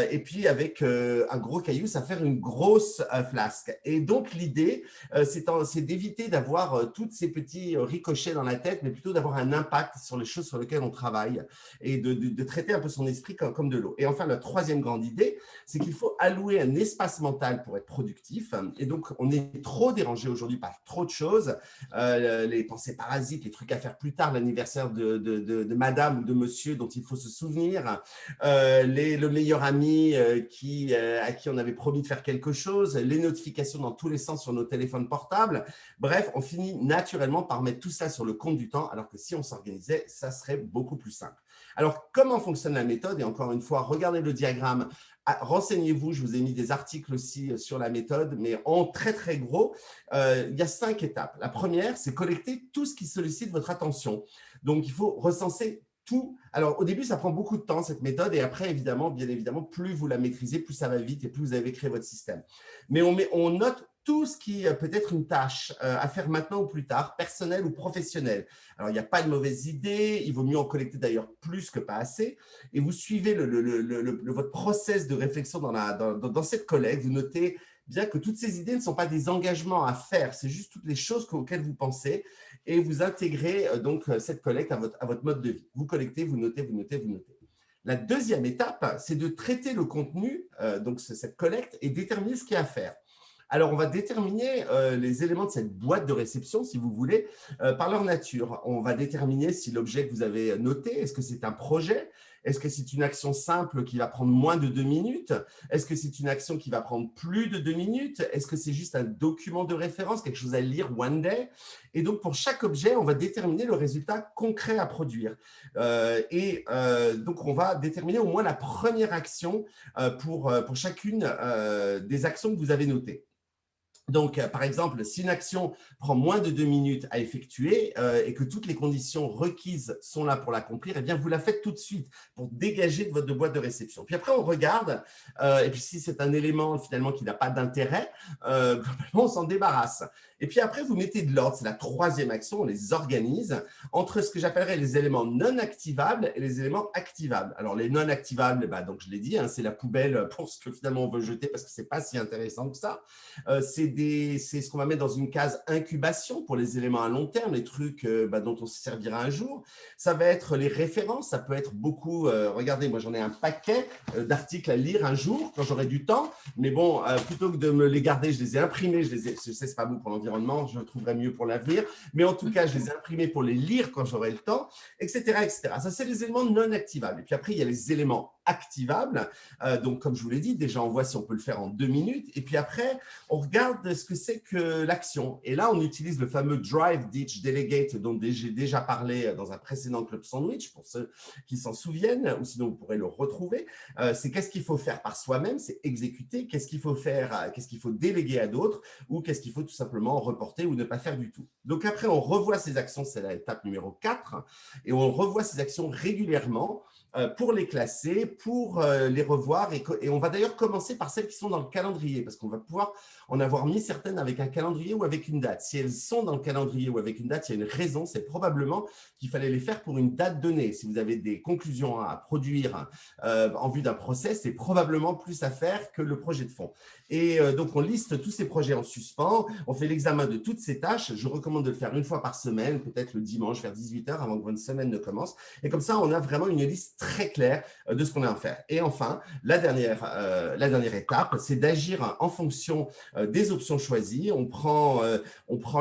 Et puis, avec un gros caillou, ça va faire une grosse flasque. Et donc, l'idée, c'est d'éviter d'avoir tous ces petits ricochets dans la tête, mais plutôt d'avoir un impact sur les choses sur lesquelles on travaille et de traiter un peu son esprit comme de l'eau. Et enfin, la 3e grande idée, c'est qu'il faut allouer un espace mental pour être productif. Et donc, on est trop dérangé aujourd'hui par trop de choses. Les pensées parasites, les trucs à faire plus tard, l'anniversaire de madame ou de monsieur dont il faut se souvenir, le meilleur ami à qui on avait promis de faire quelque chose, les notifications dans tous les sens sur nos téléphones portables. Bref, on finit naturellement par mettre tout ça sur le compte du temps, alors que si on s'organisait, ça serait beaucoup plus simple. Alors, comment fonctionne la méthode? Et encore une fois, regardez le diagramme. Renseignez-vous, je vous ai mis des articles aussi sur la méthode, mais en très, très gros, il y a 5 étapes. La première, c'est collecter tout ce qui sollicite votre attention. Donc, il faut recenser tout. Alors, au début, ça prend beaucoup de temps, cette méthode, et après, évidemment, bien évidemment, plus vous la maîtrisez, plus ça va vite et plus vous avez créé votre système. Mais on note tout ce qui peut être une tâche à faire maintenant ou plus tard, personnelle ou professionnelle. Alors, il n'y a pas de mauvaise idée, il vaut mieux en collecter d'ailleurs plus que pas assez, et vous suivez votre process de réflexion dans cette collecte, vous notez bien que toutes ces idées ne sont pas des engagements à faire, c'est juste toutes les choses auxquelles vous pensez, et vous intégrez donc cette collecte à votre mode de vie. Vous collectez, vous notez, vous notez, vous notez. La 2e étape, c'est de traiter le contenu, donc cette collecte, et déterminer ce qu'il y a à faire. Alors, on va déterminer les éléments de cette boîte de réception, si vous voulez, par leur nature. On va déterminer si l'objet que vous avez noté, est-ce que c'est un projet? Est-ce que c'est une action simple qui va prendre moins de 2 minutes? Est-ce que c'est une action qui va prendre plus de 2 minutes? Est-ce que c'est juste un document de référence, quelque chose à lire one day? Et donc, pour chaque objet, on va déterminer le résultat concret à produire. Donc, on va déterminer au moins la première action pour chacune des actions que vous avez notées. Donc, par exemple, si une action prend moins de 2 minutes à effectuer et que toutes les conditions requises sont là pour l'accomplir, eh bien, vous la faites tout de suite pour dégager de votre boîte de réception. Puis après, on regarde, et puis si c'est un élément finalement qui n'a pas d'intérêt, on s'en débarrasse. Et puis après, vous mettez de l'ordre, c'est la 3e action, on les organise entre ce que j'appellerais les éléments non activables et les éléments activables. Alors, les non activables, donc je l'ai dit, hein, c'est la poubelle pour ce que finalement on veut jeter parce que ce n'est pas si intéressant que ça. C'est ce qu'on va mettre dans une case incubation pour les éléments à long terme, les trucs dont on se servira un jour. Ça va être les références, ça peut être beaucoup, regardez, moi j'en ai un paquet d'articles à lire un jour quand j'aurai du temps, mais bon, plutôt que de me les garder, je les ai imprimés, je sais, c'est pas bon pour l'environnement, je le trouverai mieux pour l'avenir, mais en tout cas, je les ai imprimés pour les lire quand j'aurai le temps, etc., etc. Ça, c'est les éléments non activables. Et puis après, il y a les éléments activable. Donc, comme je vous l'ai dit, déjà, on voit si on peut le faire en 2 minutes. Et puis après, on regarde ce que c'est que l'action. Et là, on utilise le fameux Drive, Ditch, Delegate dont j'ai déjà parlé dans un précédent Club Sandwich, pour ceux qui s'en souviennent, ou sinon vous pourrez le retrouver. C'est qu'est-ce qu'il faut faire par soi-même, c'est exécuter. Qu'est-ce qu'il faut faire, qu'est-ce qu'il faut déléguer à d'autres, ou qu'est-ce qu'il faut tout simplement reporter ou ne pas faire du tout. Donc après, on revoit ces actions, c'est l'étape numéro 4, et on revoit ces actions régulièrement pour les classer, pour les revoir. Et on va d'ailleurs commencer par celles qui sont dans le calendrier, parce qu'on va pouvoir en avoir mis certaines avec un calendrier ou avec une date. Si elles sont dans le calendrier ou avec une date, il y a une raison, c'est probablement qu'il fallait les faire pour une date donnée. Si vous avez des conclusions à produire en vue d'un process, c'est probablement plus à faire que le projet de fond. Et donc, on liste tous ces projets en suspens, on fait l'examen de toutes ces tâches. Je recommande de le faire une fois par semaine, peut-être le dimanche vers 18h avant que votre semaine ne commence. Et comme ça, on a vraiment une liste très claire de ce qu'on a à faire. Et enfin, la dernière étape, c'est d'agir en fonction des options choisies. On prend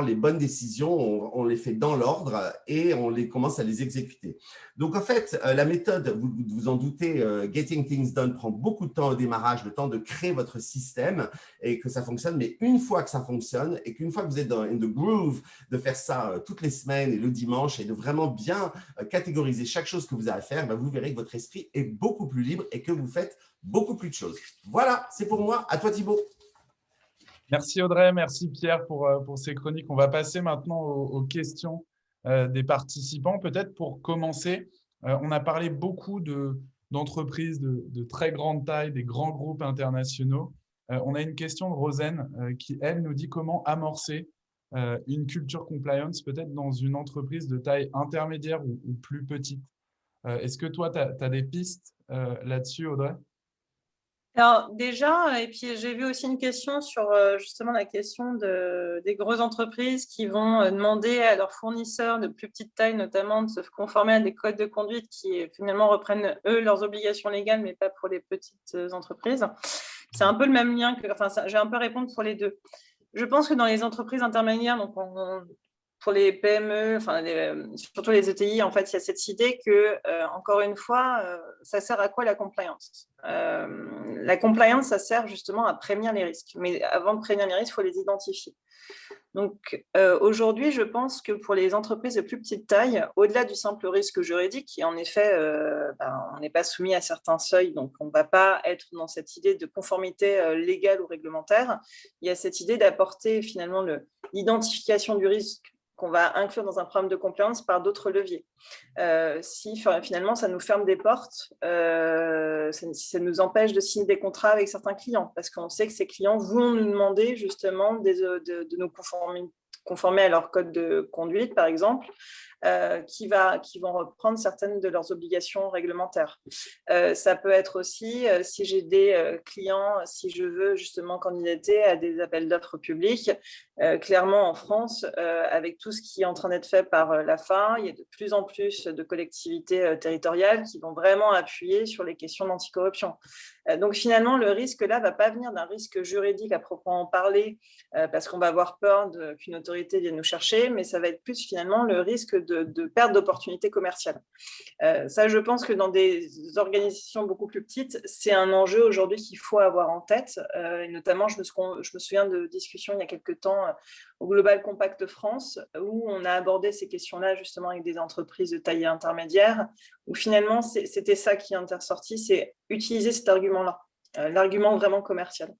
les bonnes décisions, on les fait dans l'ordre et on commence à les exécuter. Donc, en fait, la méthode, vous vous en doutez, Getting Things Done prend beaucoup de temps au démarrage, le temps de créer votre système et que ça fonctionne. Mais une fois que ça fonctionne et qu'une fois que vous êtes in the groove de faire ça toutes les semaines et le dimanche et de vraiment bien catégoriser chaque chose que vous avez à faire, ben vous verrez que votre esprit est beaucoup plus libre et que vous faites beaucoup plus de choses. Voilà, c'est pour moi. À toi, Thibaut. Merci Audrey, merci Pierre pour ces chroniques. On va passer maintenant aux questions des participants. Peut-être pour commencer, on a parlé beaucoup d'entreprises de très grande taille, des grands groupes internationaux. On a une question de Rosen qui, elle, nous dit comment amorcer une culture compliance peut-être dans une entreprise de taille intermédiaire ou plus petite. Est-ce que toi, tu as des pistes là-dessus, Audrey ? Alors déjà, et puis j'ai vu aussi une question sur justement la question des grosses entreprises qui vont demander à leurs fournisseurs de plus petite taille notamment de se conformer à des codes de conduite qui finalement reprennent eux leurs obligations légales mais pas pour les petites entreprises. C'est un peu le même lien, j'ai un peu à répondre pour les deux. Je pense que dans les entreprises intermédiaires, donc pour les PME, surtout les ETI, en fait, il y a cette idée que, encore une fois, ça sert à quoi la compliance ? La compliance, ça sert justement à prévenir les risques. Mais avant de prévenir les risques, il faut les identifier. Donc, aujourd'hui, je pense que pour les entreprises de plus petite taille, au-delà du simple risque juridique, qui en effet, on n'est pas soumis à certains seuils, donc on ne va pas être dans cette idée de conformité légale ou réglementaire, il y a cette idée d'apporter finalement l'identification du risque qu'on va inclure dans un programme de compliance par d'autres leviers. Si finalement, ça nous ferme des portes, ça nous empêche de signer des contrats avec certains clients, parce qu'on sait que ces clients vont nous demander justement de nous conformer à leur code de conduite, par exemple, qui vont reprendre certaines de leurs obligations réglementaires. Ça peut être aussi, si j'ai des clients, si je veux justement candidater à des appels d'offres publics, clairement en France, avec tout ce qui est en train d'être fait par l'AFA, il y a de plus en plus de collectivités territoriales qui vont vraiment appuyer sur les questions d'anticorruption. Donc finalement, le risque là ne va pas venir d'un risque juridique à proprement parler, parce qu'on va avoir peur qu'une autorité vienne nous chercher, mais ça va être plus finalement le risque de perte d'opportunités commerciales. Ça, je pense que dans des organisations beaucoup plus petites, c'est un enjeu aujourd'hui qu'il faut avoir en tête. Et notamment, je me souviens de discussions il y a quelques temps au Global Compact France, où on a abordé ces questions-là justement avec des entreprises de taille intermédiaire, où finalement, c'était ça qui est ressorti, c'est utiliser cet argument-là, l'argument vraiment commercial.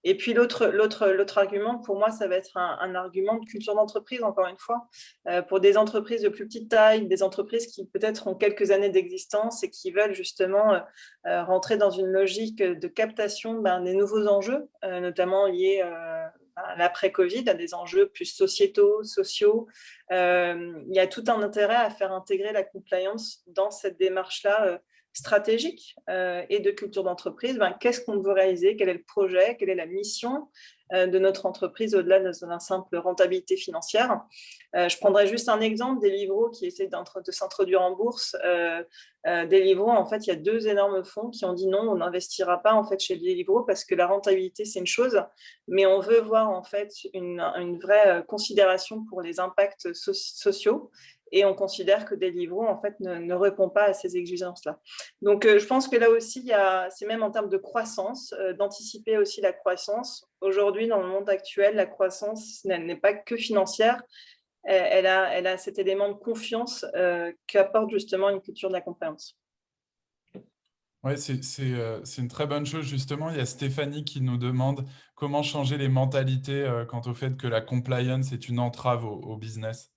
Et puis l'autre argument, pour moi, ça va être un argument de culture d'entreprise, encore une fois, pour des entreprises de plus petite taille, des entreprises qui peut-être ont quelques années d'existence et qui veulent justement rentrer dans une logique de captation des nouveaux enjeux, notamment liés à l'après-Covid, à des enjeux plus sociétaux, sociaux. Il y a tout un intérêt à faire intégrer la compliance dans cette démarche-là stratégique et de culture d'entreprise. Qu'est-ce qu'on veut réaliser? Quel est le projet? Quelle est la mission de notre entreprise au-delà de la simple rentabilité financière? Je prendrai juste un exemple, Deliveroo qui essaie de s'introduire en bourse. Deliveroo, en fait, il y a 2 énormes fonds qui ont dit non, on n'investira pas en fait chez Deliveroo parce que la rentabilité, c'est une chose, mais on veut voir en fait une vraie considération pour les impacts sociaux. et on considère que Deliveroo en fait ne répond pas à ces exigences-là. Donc je pense que là aussi, c'est même en termes de croissance, d'anticiper aussi la croissance. Aujourd'hui, dans le monde actuel, la croissance n'est pas que financière, elle a cet élément de confiance qu'apporte justement une culture de la compliance. Oui, c'est une très bonne chose. Justement, il y a Stéphanie qui nous demande comment changer les mentalités quant au fait que la compliance est une entrave au business.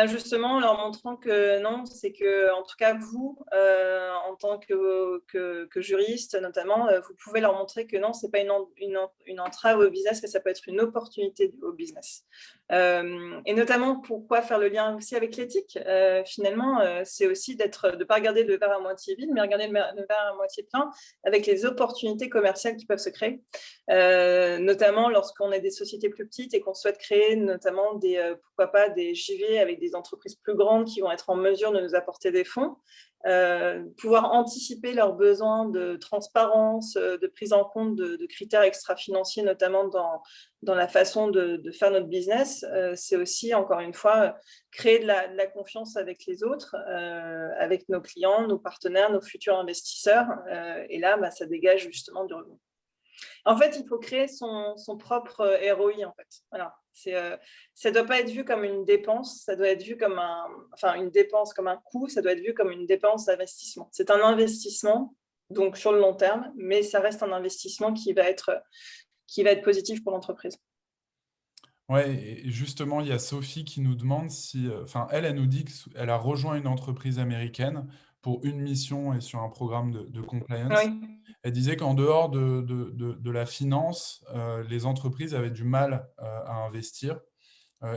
Justement, en leur montrant que non, c'est que, en tout cas, vous, en tant que juriste, notamment, vous pouvez leur montrer que non, ce n'est pas une entrave au business, mais ça peut être une opportunité au business. Et notamment, pourquoi faire le lien aussi avec l'éthique finalement, c'est aussi de ne pas regarder le verre à moitié vide, mais regarder le verre à moitié plein avec les opportunités commerciales qui peuvent se créer. Notamment lorsqu'on est des sociétés plus petites et qu'on souhaite créer notamment pourquoi pas des JV avec des entreprises plus grandes qui vont être en mesure de nous apporter des fonds, pouvoir anticiper leurs besoins de transparence, de prise en compte de critères extra-financiers, notamment dans la façon de faire notre business. C'est aussi, encore une fois, créer de la confiance avec les autres, avec nos clients, nos partenaires, nos futurs investisseurs. Et là, ça dégage justement du revenu. En fait, il faut créer son propre ROI, en fait. Voilà. Ça ne doit pas être vu comme une dépense, ça doit être vu comme une dépense comme un coût, ça doit être vu comme une dépense d'investissement. C'est un investissement, donc sur le long terme, mais ça reste un investissement qui va être positif pour l'entreprise. Ouais, et justement, il y a Sophie qui nous demande si, elle nous dit qu'elle a rejoint une entreprise américaine pour une mission et sur un programme de compliance. Oui. Elle disait qu'en dehors de la finance, les entreprises avaient du mal à investir.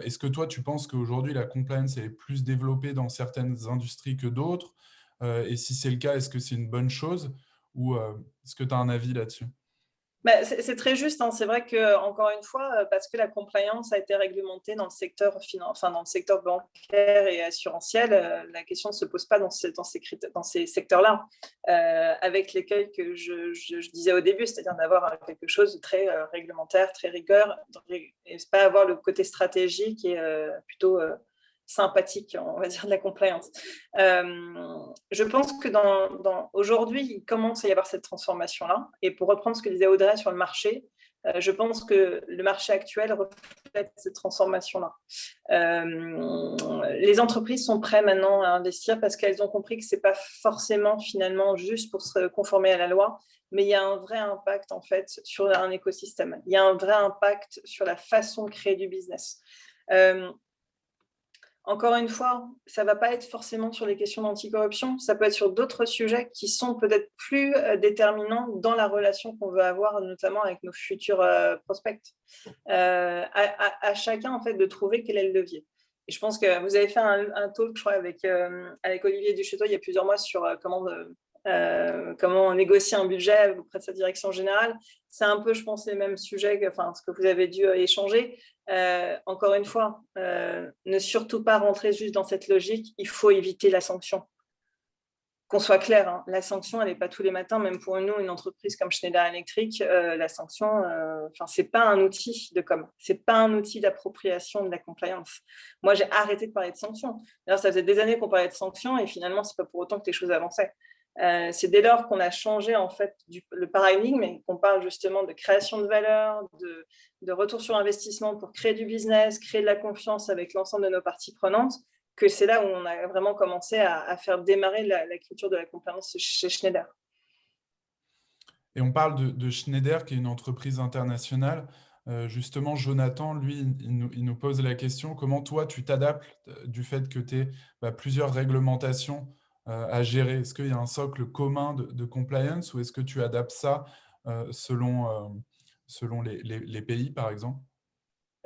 Est-ce que toi, tu penses qu'aujourd'hui, la compliance est plus développée dans certaines industries que d'autres? Et si c'est le cas, est-ce que c'est une bonne chose? Ou est-ce que tu as un avis là-dessus? C'est très juste, hein. C'est vrai que, encore une fois, parce que la compliance a été réglementée dans le secteur dans le secteur bancaire et assurantiel, la question ne se pose pas dans ces secteurs-là, avec l'écueil que je disais au début, c'est-à-dire d'avoir quelque chose de très réglementaire, très rigueur, et pas avoir le côté stratégique et plutôt sympathique, on va dire, de la compliance. Je pense que aujourd'hui, il commence à y avoir cette transformation-là. Et pour reprendre ce que disait Audrey sur le marché, je pense que le marché actuel reflète cette transformation-là. Les entreprises sont prêtes maintenant à investir parce qu'elles ont compris que ce n'est pas forcément finalement juste pour se conformer à la loi, mais il y a un vrai impact en fait sur un écosystème. Il y a un vrai impact sur la façon de créer du business. Encore une fois, ça ne va pas être forcément sur les questions d'anticorruption, ça peut être sur d'autres sujets qui sont peut-être plus déterminants dans la relation qu'on veut avoir, notamment avec nos futurs prospects. À chacun, en fait, de trouver quel est le levier. Et je pense que vous avez fait un talk, je crois, avec Olivier Duchâteau il y a plusieurs mois sur comment négocier un budget auprès de sa direction générale. C'est un peu, je pense, les mêmes sujets ce que vous avez dû échanger. Encore une fois, ne surtout pas rentrer juste dans cette logique. Il faut éviter la sanction. Qu'on soit clair, hein, la sanction, elle n'est pas tous les matins, même pour nous, une entreprise comme Schneider Electric, la sanction, ce n'est pas un outil de com, ce n'est pas un outil d'appropriation de la compliance. Moi, j'ai arrêté de parler de sanctions. D'ailleurs, ça faisait des années qu'on parlait de sanctions et finalement, ce n'est pas pour autant que les choses avançaient. C'est dès lors qu'on a changé en fait le paradigme et qu'on parle justement de création de valeur, de retour sur investissement pour créer du business, créer de la confiance avec l'ensemble de nos parties prenantes, que c'est là où on a vraiment commencé à faire démarrer la culture de la compliance chez Schneider. Et on parle de Schneider, qui est une entreprise internationale. Justement, Jonathan, lui, il nous pose la question, comment toi, tu t'adaptes du fait que tu aies plusieurs réglementations à gérer? Est-ce qu'il y a un socle commun de compliance ou est-ce que tu adaptes ça selon les pays, par exemple?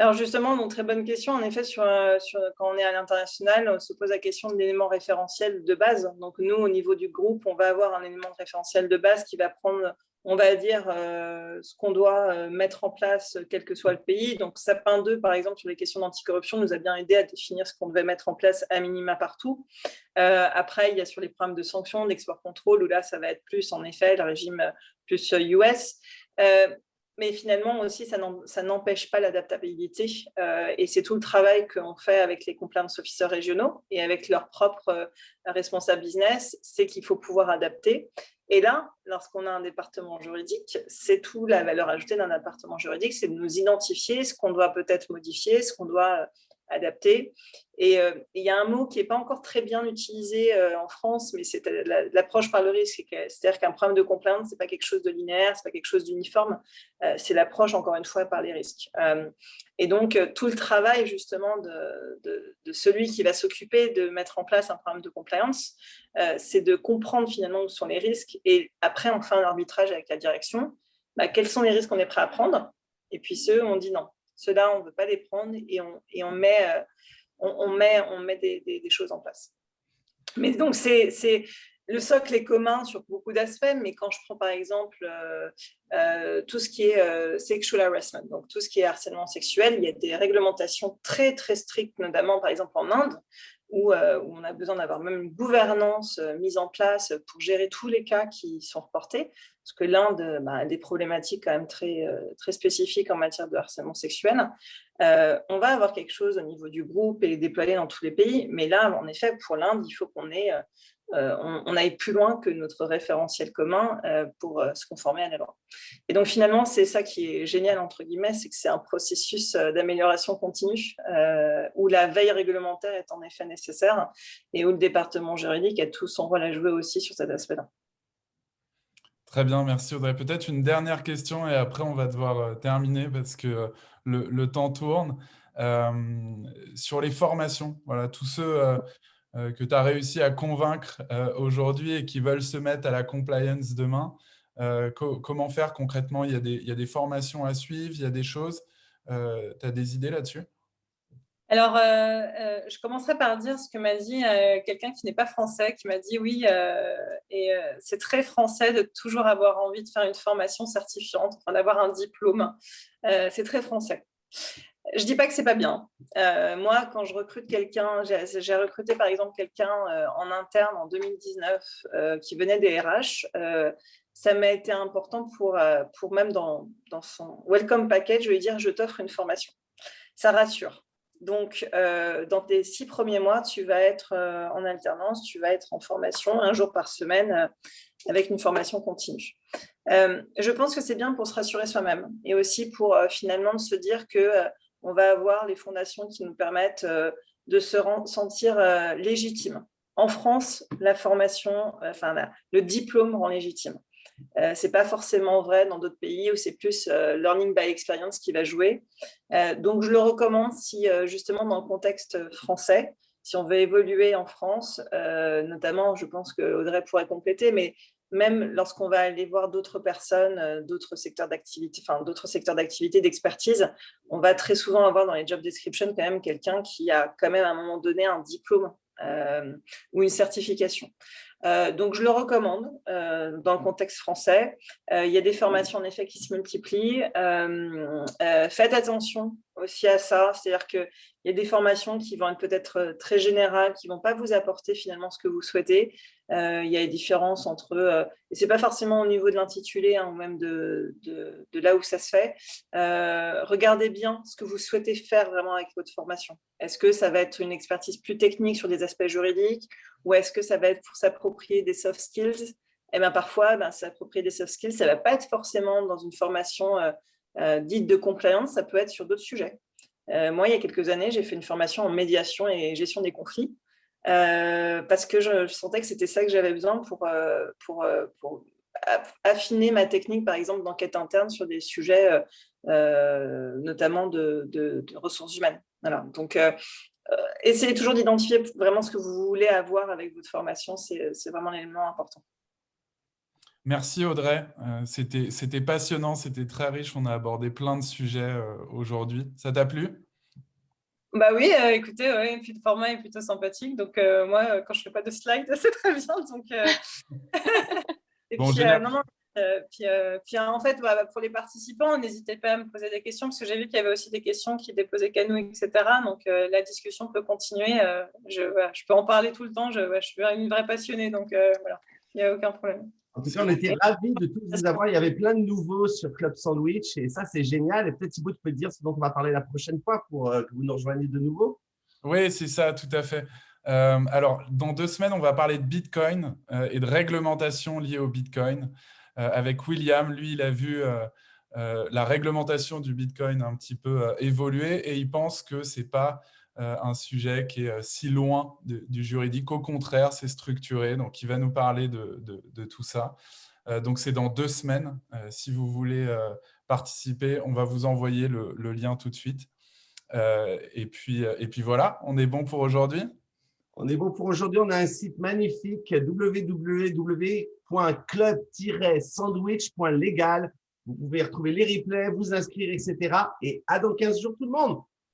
Alors justement, donc, très bonne question. En effet, quand on est à l'international, on se pose la question de l'élément référentiel de base. Donc nous, au niveau du groupe, on va avoir un élément référentiel de base qui va prendre, on va dire, ce qu'on doit mettre en place, quel que soit le pays. Donc Sapin 2, par exemple, sur les questions d'anticorruption, nous a bien aidé à définir ce qu'on devait mettre en place à minima partout. Après, il y a sur les programmes de sanctions, d'export contrôle, où là, ça va être plus, en effet, le régime plus US. Mais finalement aussi, ça n'empêche pas l'adaptabilité. Et c'est tout le travail qu'on fait avec les compliance officers régionaux et avec leurs propres responsables business, c'est qu'il faut pouvoir adapter. Et là, lorsqu'on a un département juridique, c'est tout la valeur ajoutée d'un département juridique, c'est de nous identifier ce qu'on doit peut-être modifier, ce qu'on doit adapter. Et il y a un mot qui n'est pas encore très bien utilisé en France, mais c'est l'approche par le risque. C'est-à-dire qu'un problème de compliance, ce n'est pas quelque chose de linéaire, ce n'est pas quelque chose d'uniforme, c'est l'approche, encore une fois, par les risques. Et donc, tout le travail, justement, de celui qui va s'occuper de mettre en place un programme de compliance, c'est de comprendre finalement où sont les risques. Et après, on fait un arbitrage avec la direction. Quels sont les risques qu'on est prêt à prendre? Et puis ceux, on dit non. Ceux-là, on ne veut pas les prendre et on met des choses en place. Mais donc, le socle est commun sur beaucoup d'aspects, mais quand je prends par exemple tout ce qui est sexual harassment, donc tout ce qui est harcèlement sexuel, il y a des réglementations très, très strictes, notamment par exemple en Inde, où on a besoin d'avoir même une gouvernance mise en place pour gérer tous les cas qui sont reportés, parce que l'Inde a des problématiques quand même très, très spécifiques en matière de harcèlement sexuel. On va avoir quelque chose au niveau du groupe et déployé dans tous les pays, mais là, en effet, pour l'Inde, il faut qu'on aille plus loin que notre référentiel commun pour se conformer à la loi. Et donc finalement, c'est ça qui est génial, entre guillemets, c'est que c'est un processus d'amélioration continue où la veille réglementaire est en effet nécessaire et où le département juridique a tout son rôle à jouer aussi sur cet aspect-là. Très bien, merci Audrey. Peut-être une dernière question et après on va devoir terminer parce que le temps tourne. Sur les formations, voilà, tous ceux que tu as réussi à convaincre aujourd'hui et qui veulent se mettre à la compliance demain, comment faire concrètement? Il y a des formations à suivre, il y a des choses. Tu as des idées là-dessus? Alors, je commencerai par dire ce que m'a dit quelqu'un qui n'est pas français, qui m'a dit oui, c'est très français de toujours avoir envie de faire une formation certifiante, enfin, d'avoir un diplôme. C'est très français. Je ne dis pas que ce n'est pas bien. Moi, quand je recrute quelqu'un, j'ai recruté par exemple quelqu'un en interne en 2019 qui venait des RH. Ça m'a été important pour même dans son welcome package, je lui dire je t'offre une formation. Ça rassure. Donc, dans tes 6 premiers mois, tu vas être en alternance, tu vas être en formation 1 jour par semaine avec une formation continue. Je pense que c'est bien pour se rassurer soi-même et aussi pour finalement se dire qu'on va avoir les fondations qui nous permettent de se sentir légitime. En France, la formation, le diplôme rend légitime. Ce n'est pas forcément vrai dans d'autres pays où c'est plus learning by experience qui va jouer. Donc, je le recommande si justement dans le contexte français, si on veut évoluer en France, notamment, je pense que Audrey pourrait compléter, mais même lorsqu'on va aller voir d'autres personnes, d'autres secteurs d'activité, d'expertise, on va très souvent avoir dans les job descriptions quand même quelqu'un qui a quand même à un moment donné un diplôme ou une certification. Donc, je le recommande dans le contexte français. Il y a des formations en effet qui se multiplient. Faites attention aussi à ça, c'est-à-dire qu'il y a des formations qui vont être peut-être très générales, qui ne vont pas vous apporter finalement ce que vous souhaitez. Il y a des différences entre, et ce n'est pas forcément au niveau de l'intitulé ou même de là où ça se fait. Regardez bien ce que vous souhaitez faire vraiment avec votre formation. Est-ce que ça va être une expertise plus technique sur des aspects juridiques ou est-ce que ça va être pour s'approprier des soft skills? Eh bien, parfois, s'approprier des soft skills, ça ne va pas être forcément dans une formation dite de compliance, ça peut être sur d'autres sujets. Moi, il y a quelques années, j'ai fait une formation en médiation et gestion des conflits parce que je sentais que c'était ça que j'avais besoin pour affiner ma technique, par exemple, d'enquête interne sur des sujets notamment de ressources humaines. Voilà. Donc, essayez toujours d'identifier vraiment ce que vous voulez avoir avec votre formation, c'est vraiment l'élément important. Merci Audrey, c'était passionnant, c'était très riche, on a abordé plein de sujets aujourd'hui. Ça t'a plu? Bah oui, écoutez, ouais, et puis le format est plutôt sympathique, donc moi, quand je ne fais pas de slides, c'est très bien. Donc, et bon, puis, non, puis en fait, pour les participants, n'hésitez pas à me poser des questions, parce que j'ai vu qu'il y avait aussi des questions qui déposaient qu'à nous, etc. Donc, la discussion peut continuer. Je peux en parler tout le temps, je suis une vraie passionnée, donc voilà, il n'y a aucun problème. En tout cas, on était ravis de tous vous avoir. Il y avait plein de nouveaux sur Club Sandwich et ça, c'est génial. Et peut-être, Thibaut, tu peux te dire ce dont on va parler la prochaine fois pour que vous nous rejoigniez de nouveau. Oui, c'est ça, tout à fait. Alors, dans 2 semaines, on va parler de Bitcoin et de réglementation liée au Bitcoin avec William. Lui, il a vu la réglementation du Bitcoin un petit peu évoluer et il pense que ce n'est pas un sujet qui est si loin du juridique. Au contraire, c'est structuré. Donc, il va nous parler de tout ça. Donc, c'est dans 2 semaines. Si vous voulez participer, on va vous envoyer le lien tout de suite. Et puis voilà, on est bon pour aujourd'hui. On est bon pour aujourd'hui. On a un site magnifique, www.club-sandwich.legal. Vous pouvez retrouver les replays, vous inscrire, etc. Et à dans 15 jours tout le monde.